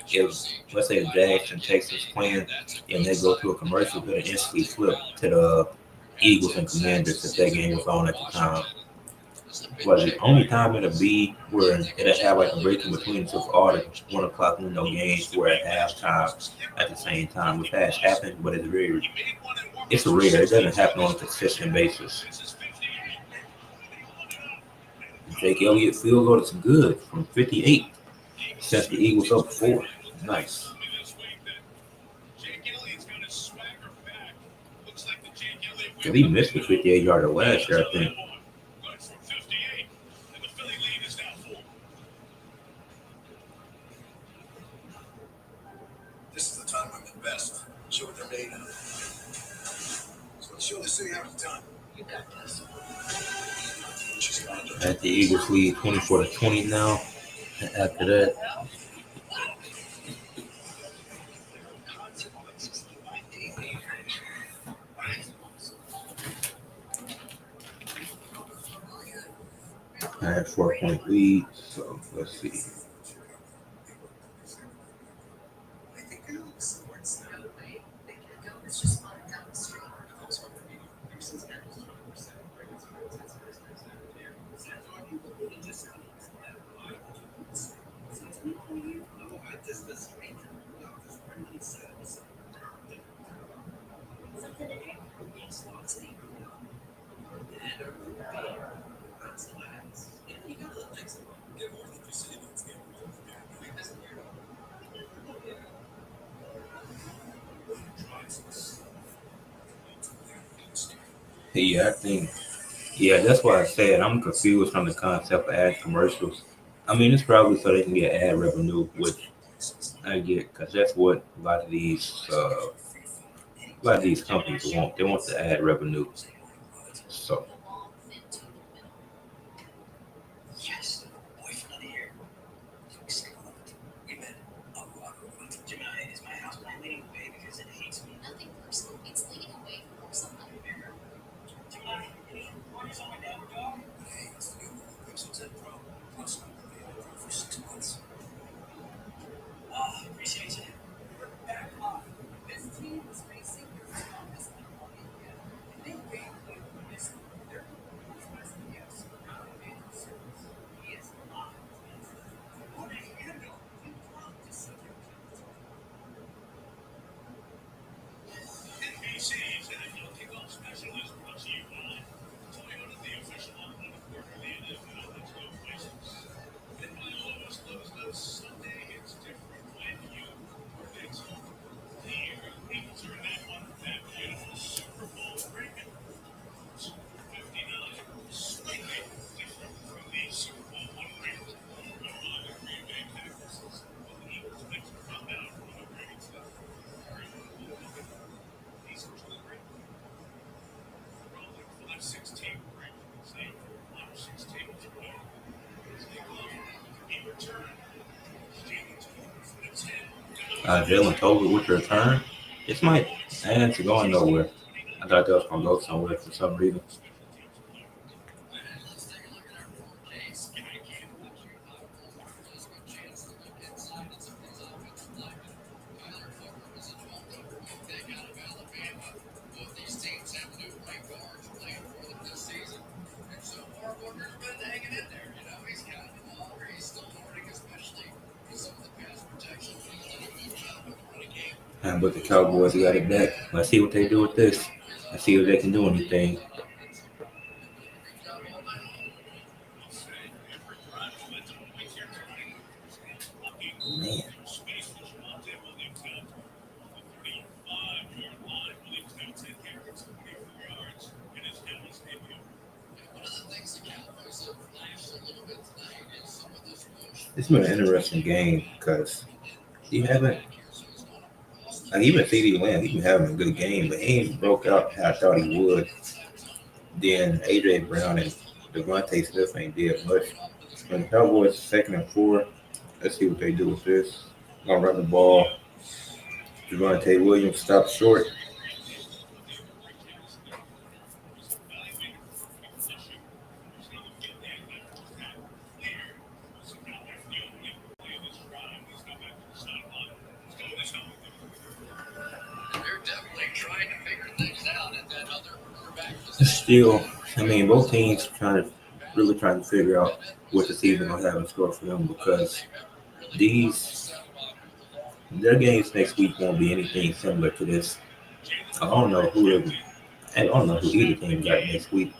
if let's say the Jags and Texans playing, and they go to a commercial, it'll instantly flip to the Eagles and Commanders if that game was on at the time. But the only time it'll be where it'll have like a break in between so all the 1 o'clock window games were at halftime at the same time, which has happened, but it's rare. It doesn't happen on a consistent basis. Jake Elliott field goal is good from 58 since the Eagles up 4. Nice. He missed the 58-yarder last year, I think. This is the time I'm the best. Show what they're made of. So let's show the city how it's done. You got this. At the Eagles lead 24-20 now. After that, I had 4-point lead. So let's see. Yeah, I think Yeah, that's why I said I'm confused from the concept of ad commercials. I mean, it's probably so they can get ad revenue, which I get, because that's what a lot of these companies want. They want the ad revenue. So Yes, boyfriend of the year. We met. Gemini is my house plan leading away because it hates me. Nothing personal. It's leading away from someone. Gemini, any orders on my dog? Hey, it's the new Pixel 10 Pro. Plus, I'm available for 6 months. Appreciate you. We're back on. This team is facing their strongest opponent yet. And they gave you this. They're expressing yes. Not a major service. He is live. What a handle. You love to see him. NBC's NFL Kickoff Special is brought to you by Toyota, the official automotive partner of the NFL. Let's go places. And by Lowe's, Sunday hits different when you are next home. The Eagles are in that one, that beautiful Super Bowl ring. Super 59, slightly different from the Super Bowl one ring. No longer Green Bay Packers. Well, the Eagles next to come down from the ring stuff. These are two ring. Rolling for that 16 ring. Same for 16 as well. He returned. Jalen Tolbert with the return. This might add to going nowhere. I thought that was gonna go somewhere for some reason. Let's take a look at our forecast. I can't watch you five just a chance to look inside at some of these offensive linemen. Kyler Fuller was a 12-number pick out of Alabama. Both these teams have new right guards playing for them this season. And so far, Booker's been hanging in there. You know, he's got the ball, he's still learning, especially with some of the pass protection. He's done a good job with the running game. But the Cowboys got it back. Let's see what they do with this. Let's see if they can do anything. Man. It's been an interesting game because he haven't, like even CD Lamb, he been having a good game, but he ain't broke out how I thought he would. Then AJ Brown and Devontae Smith ain't did much. When the Cowboys 2nd and 4, let's see what they do with this. Gonna run the ball. Javonte Williams stopped short. They're definitely trying to figure things out at that other quarterback position. Still, I mean, both teams really trying to figure out what the season gonna have in store for them because these their games next week won't be anything similar to this. I don't know I don't know who either team got next week.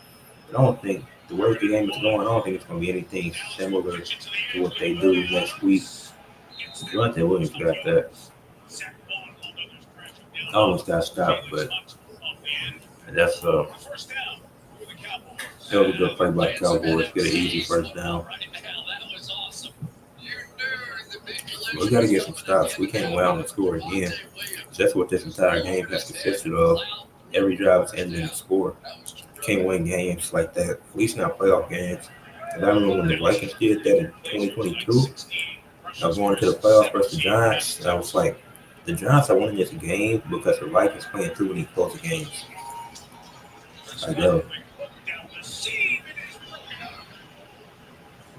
But I don't think the way the game is going, I don't think it's gonna be anything similar to what they do next week. Devontae Williams got that. Almost got stopped, but that's that was a good play by the Cowboys. Get an easy first down. We got to get some stops. We can't allow them to score again. That's what this entire game has consisted of. Every drive is ending in a score. Can't win games like that. At least not playoff games. And I remember when the Vikings did that in 2022. I was going to the playoffs versus the Giants. And I was like, the Giants are winning this game because the Vikings playing too many close games. I know.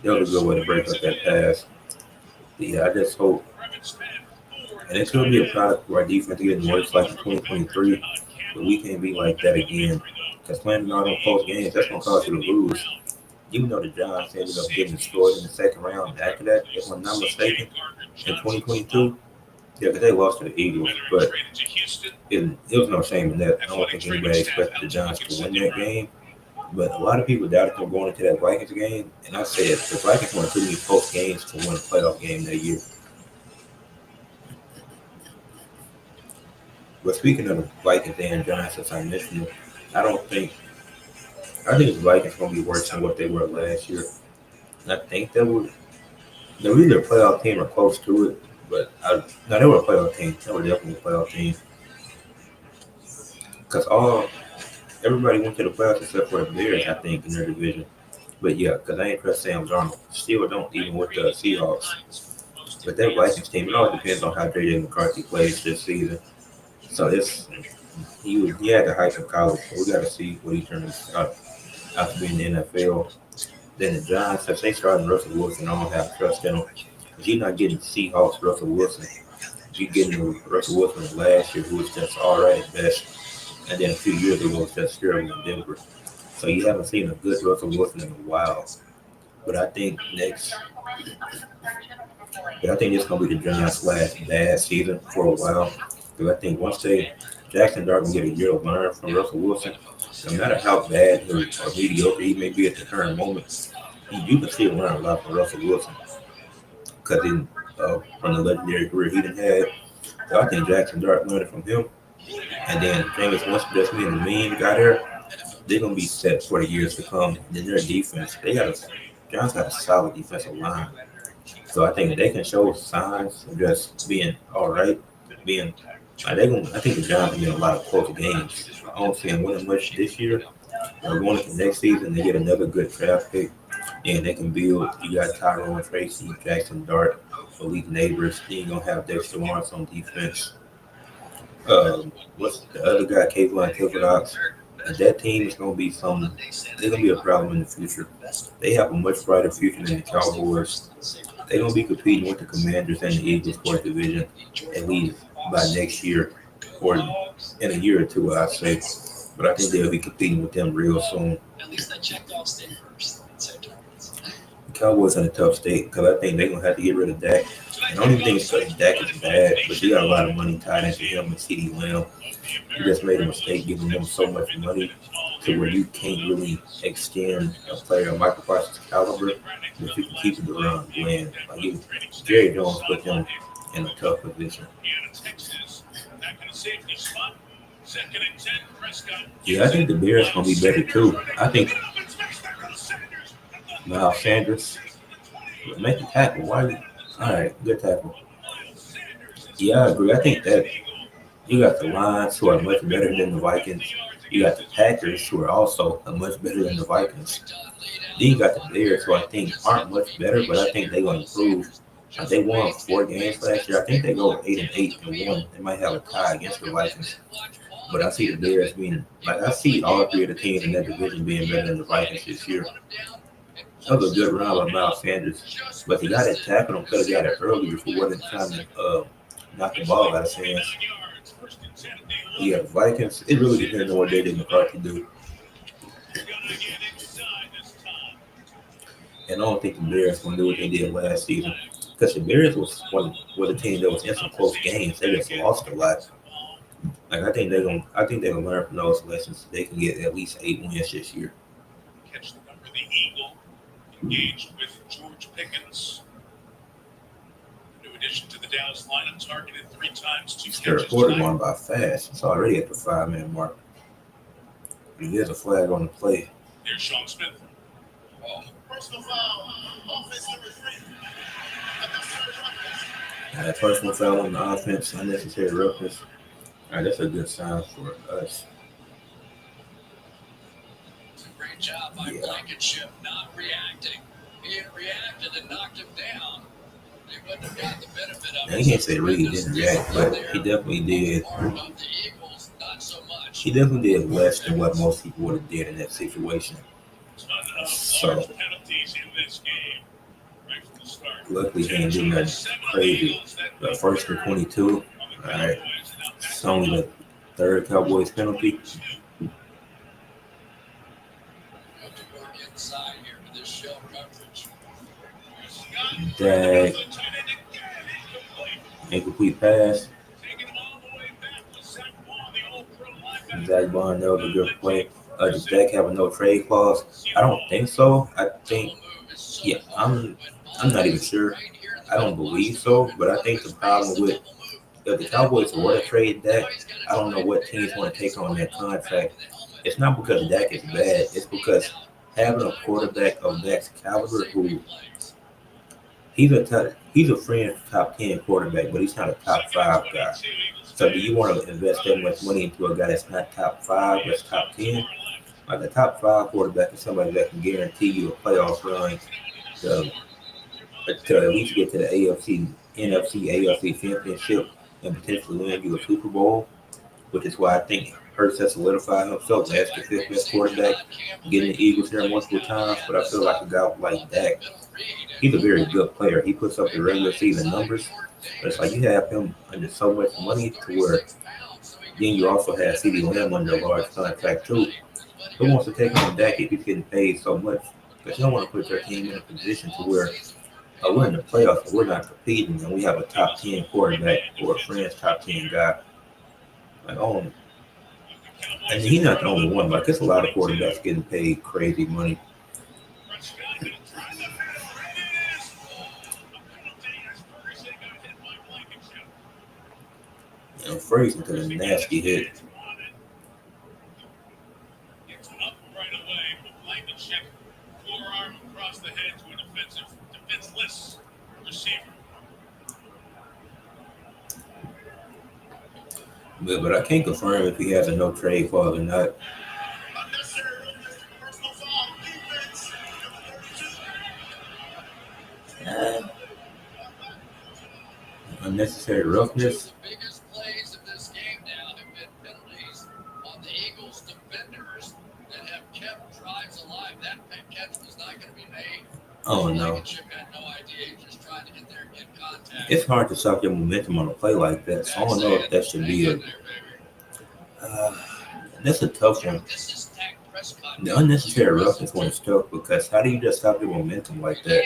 That was a good way to break up that pass. Yeah, I just hope. And it could be a product where our defense getting worse like in 2023. But we can't be like that again. Because playing all them close games, that's going to cause you to lose. Even though the Giants ended up getting destroyed in the second round after that, if I'm not mistaken, in 2022. Yeah, because they lost to the Eagles. But it was no shame in that. I don't think anybody expected the Giants to win that game. But a lot of people doubted them going into that Vikings game. And I said, the Vikings won too many close games to win a playoff game that year. But speaking of the Vikings and Giants, as I mentioned, I don't think I think the Vikings gonna be worse than what they were last year. And I think they're either a playoff team or close to it. But no, they were a playoff team. They were definitely a playoff team because all everybody went to the playoffs except for the Bears, I think, in their division. But yeah, because I ain't trust Sam Darnold. Still don't, even with the Seahawks. But that Vikings team, it all depends on how J.J. McCarthy plays this season. So he had the hype in college, so we got to see what he turns out to be in the NFL. Then the Giants, if they starting Russell Wilson, I don't have trust in him. Because you're not getting Seahawks Russell Wilson. You're getting the Russell Wilson of last year, who was just all right at best. And then a few years ago, was just terrible in Denver. So you haven't seen a good Russell Wilson in a while. But I think it's gonna be the Giants' last bad season for a while. Because I think once Jackson Dart can get a year to learn from Russell Wilson, no matter how bad or mediocre he may be at the current moment, you can still learn a lot from Russell Wilson. Because from the legendary career he done had, so I think Jackson Dart learned from him. And then Jameis Winston just being the mean got here, they're gonna be set for the years to come. And then their defense, Giants got a solid defensive line. So I think they can show signs of just being all right, being I think the Giants will get a lot of close games. I don't see them winning much this year. But going into next season, they get another good draft pick, and they can build. You got Tyrone Tracy, Jackson Dart, Elite Neighbors. Then you're gonna have Dexter Lawrence on defense. What's the other guy, Kayvon Thibodeaux? And that team is gonna be some. They're gonna be a problem in the future. They have a much brighter future than the Cowboys. They're gonna be competing with the Commanders and the Eagles for the division at least by next year or in a year or two, I'd say. But I think they'll be competing with them real soon. At least I checked off state first. The Cowboys in a tough state because I think they're gonna have to get rid of Dak. And I don't even think it's because Dak is bad, but you got a lot of money tied into him and CeeDee Lamb. You just made a mistake giving them so much money to where you can't really extend a player of Michael Parsons' caliber if you can keep it around land. Jerry Jones put them in a tough position. Yeah, I think the Bears gonna be better too. I think Miles Sanders make the tackle. Why? All right, good tackle. Yeah, I agree. I think that you got the Lions who are much better than the Vikings. You got the Packers who are also much better than the Vikings. Then you got the Bears who I think aren't much better, but I think they're going to improve. They won 4 games last year. I think they go 8-8-1. They might have a tie against the Vikings. But I see the Bears being I see all three of the teams in that division being better than the Vikings this year. That was a good run by Miles Sanders. But the guy that tackled him could have got it earlier if he wasn't trying to knock the ball out of his hands. Yeah, the Vikings, it really depends on what they did McCarthy do. And I don't think the Bears going to do what they did last season. Because the Bears was one of the teams that was in some close games. They just lost a lot. I think they're gonna learn from those lessons. They can get at least 8 wins this year. Catch the number, the Eagle, engaged with George Pickens. New addition to the Dallas lineup, targeted 3 times, 2 Third catches. quarter going by fast. It's already at the 5-minute mark. There's a flag on the play. Here's Sean Smith. Oh, Personal foul, offense number 3. Personal foul on the offense, unnecessary roughness. All right, that's a good sign for us. it's a great job by Blankenship not reacting. He had reacted and knocked him down. He wouldn't have got the benefit of it. Now, you can't say really didn't react, but he definitely did. Part of the Eagles, not so much. He definitely did less than what most people would have did in that situation. So, Large penalties in this game. Right from the start. luckily he didn't do nothing crazy. But first and 22. All right. It's only the third Cowboys penalty. We have to work inside here with this shell coverage. Dag. Incomplete pass. Zach Bond, that was a good play. Does Dak have a no trade clause? I don't think so. I think, yeah, I'm not even sure. I don't believe so, but I think the problem with if the Cowboys were to trade Dak, I don't know what teams want to take on that contract. It's not because Dak is bad. It's because having a quarterback of Dak's caliber, who he's a fringe top 10 quarterback, but he's not a top five guy. So do you want to invest that much money into a guy that's not top five, that's top 10? Like a top five quarterback is somebody that can guarantee you a playoff run to, to at least get to the AFC, NFC, AFC championship and potentially win you a Super Bowl, which is why I think Hurts has solidified himself as the fifth best quarterback, getting the Eagles there multiple times. But I feel like a guy like Dak, he's a very good player. He puts up the regular season numbers, but it's like you have him under so much money to where then you also have CD Lamb under a large contract too. Who wants to take on Dak if he's getting paid so much? Because you don't want to put your team in a position to where we're in the playoffs, but we're not competing, and we have a top 10 quarterback or a friend's top 10 guy. Like, oh, and he's not the only one. Like, there's a lot of quarterbacks getting paid crazy money. And Frazier took a nasty hit. It's up right away, but Blankenship forearm across the head to a defenseless receiver. But I can't confirm if he has a no trade clause or not. Unnecessary roughness. The biggest plays of this game now have been penalties on the Eagles defenders that have kept drives alive. That catch was not going to be made. Oh no. Blankenship had no idea. He just tried to get there and get contact. It's hard to stop your momentum on a play like that. So I don't know if that should be a. That's a tough one. The unnecessary roughness one is tough because how do you just stop your momentum like that?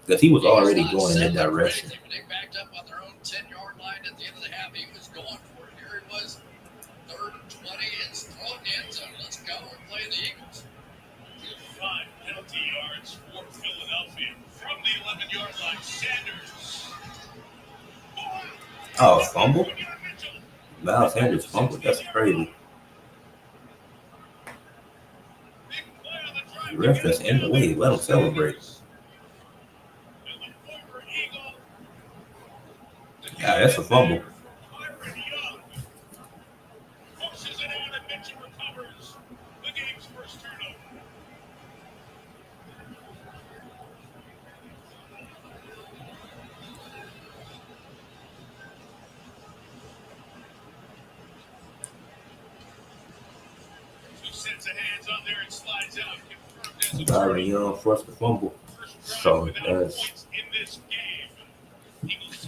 Because he was already going in that direction. They backed up on their own 10-yard line at the end of the half. He was going for it. Here it was, 3rd and 20. It's thrown in zone. Let's go and play the Eagles. 5 penalty yards for Philadelphia from the 11-yard line. Sanders. Oh, fumble? Miles Sanders fumbled. That's crazy. The ref just in the way. Let him celebrate. Yeah, that's a fumble. Byron Young forced the fumble. So that's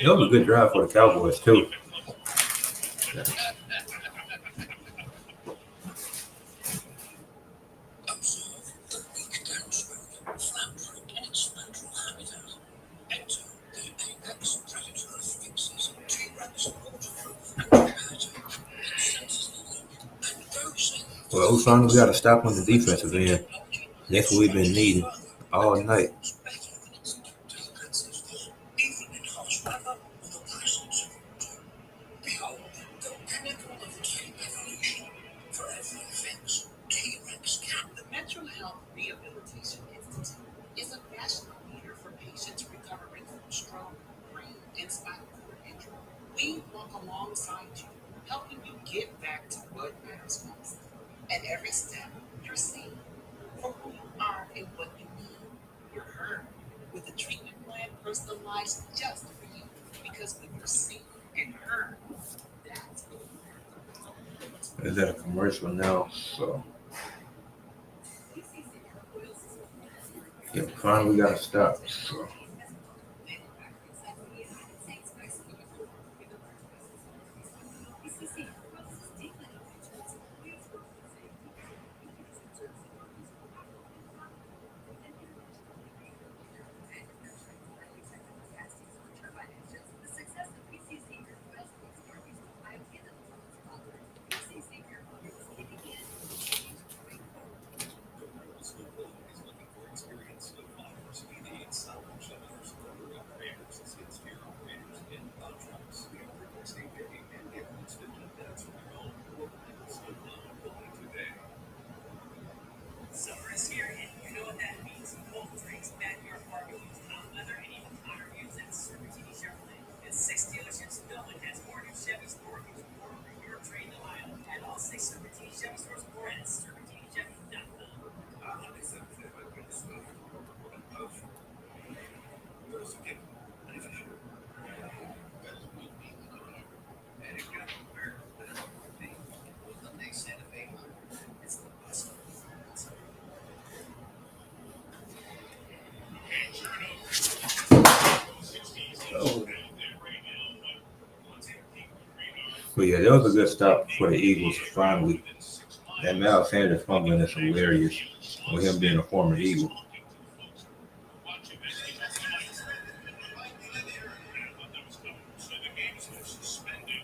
it was a good drive for the Cowboys too. Well, we finally got to stop on the defensive end. That's what we've been needing all night. The Metro Health Rehabilitation Institute is a national leader for patients recovering from stroke, brain, and spinal cord injury. We walk alongside you, helping you get back to what matters most. At every step, you're seen for who you are and what you need. You're heard with a treatment plan personalized just for you. Because when you're seen and heard, that's what matters. Is that a commercial now? So yeah, finally got to stop. So. But yeah, that was a good stop for the Eagles finally. That Miles Sanders fumbling is hilarious with him being a former Eagle. So the games were suspended.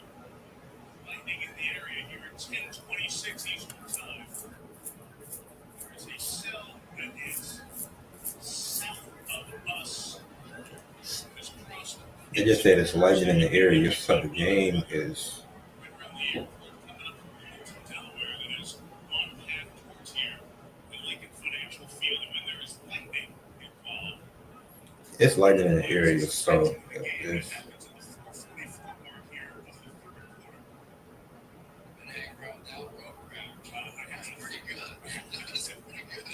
Lightning in the area here at 10:26 Eastern Time. There is a cell that is south of us. This crossed It just said it's lightning in the area, so the game is right around the airport coming up from Delaware that is on path towards here. The Lincoln Financial Field, and when there is lightning involved, it's lightning in the area, so it's, happens in the 4:44 mark here of the third quarter. And hang around now, that's pretty good. That's pretty good.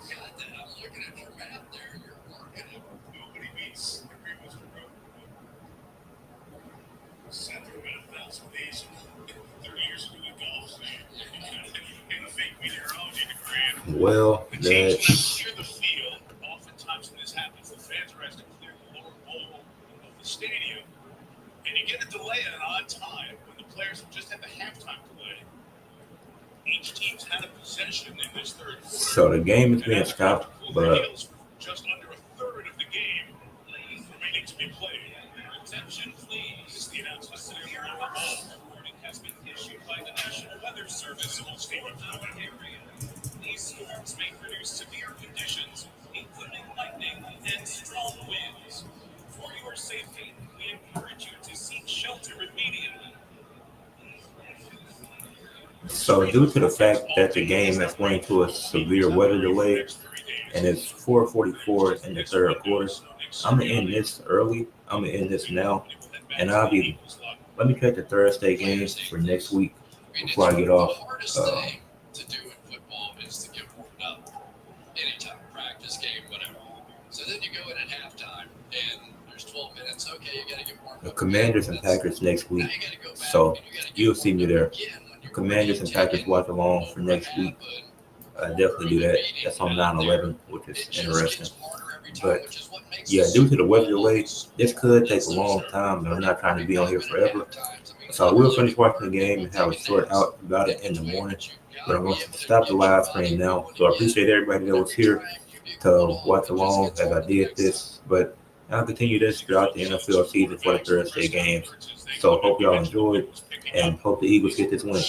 God, I'm looking at your map there. You're working it. Nobody beats the Ravens for road. Sat through about 1,000 days, 30 years of doing golf. In a fake meteorology degree. well, The teams that's that clear the field, oftentimes when this happens, the fans are asked to clear the lower bowl of the stadium. And you get a delay at an odd time when the players have just had the halftime delay. Each team's had a possession in this third quarter. so the game is being stopped, but Just under a third of the game remaining to be played. Attention, please. The announcement severe on the ball. Warning has been issued by the National Weather Service in the state of our area. These storms may produce severe conditions, including lightning and strong winds. For your safety, we encourage you to seek shelter immediately. so due to the fact that the game has went into a severe weather delay and it's 4:44 in the third quarter, I'm gonna end this early. I'm gonna end this now, and let me check the Thursday games for next week before I get off. The hardest thing to do in football is to get warmed up. Anytime, practice, game, whatever. So then you go in at halftime, and there's 12 minutes. Okay, you got to get warmed The up. Commanders and Packers next Now week, you got to go back. so and you gotta get you'll see me warmed up there. again when you're Commanders and taking Packers watch along for over next half week. a Definitely do that. That's on 9/11, which is It just interesting. gets harder every time, But which is what makes yeah, the due to Super the weather Bowl delay, almost this could take a so long certain. time, and I'm not trying to be on here 45 minute forever. half times. I mean, So I will literally finish watching the people game and have a taking short naps out about it in in the between, morning. but you But I'm gotta going be to able to stop the get live your stream body now. moving So I again. appreciate everybody that was Every here time you get to going on, watch it just along gets as I harder the did next time. this. But I'll continue this throughout the NFL season for the Thursday games. So hope y'all enjoyed and hope the Eagles get this win.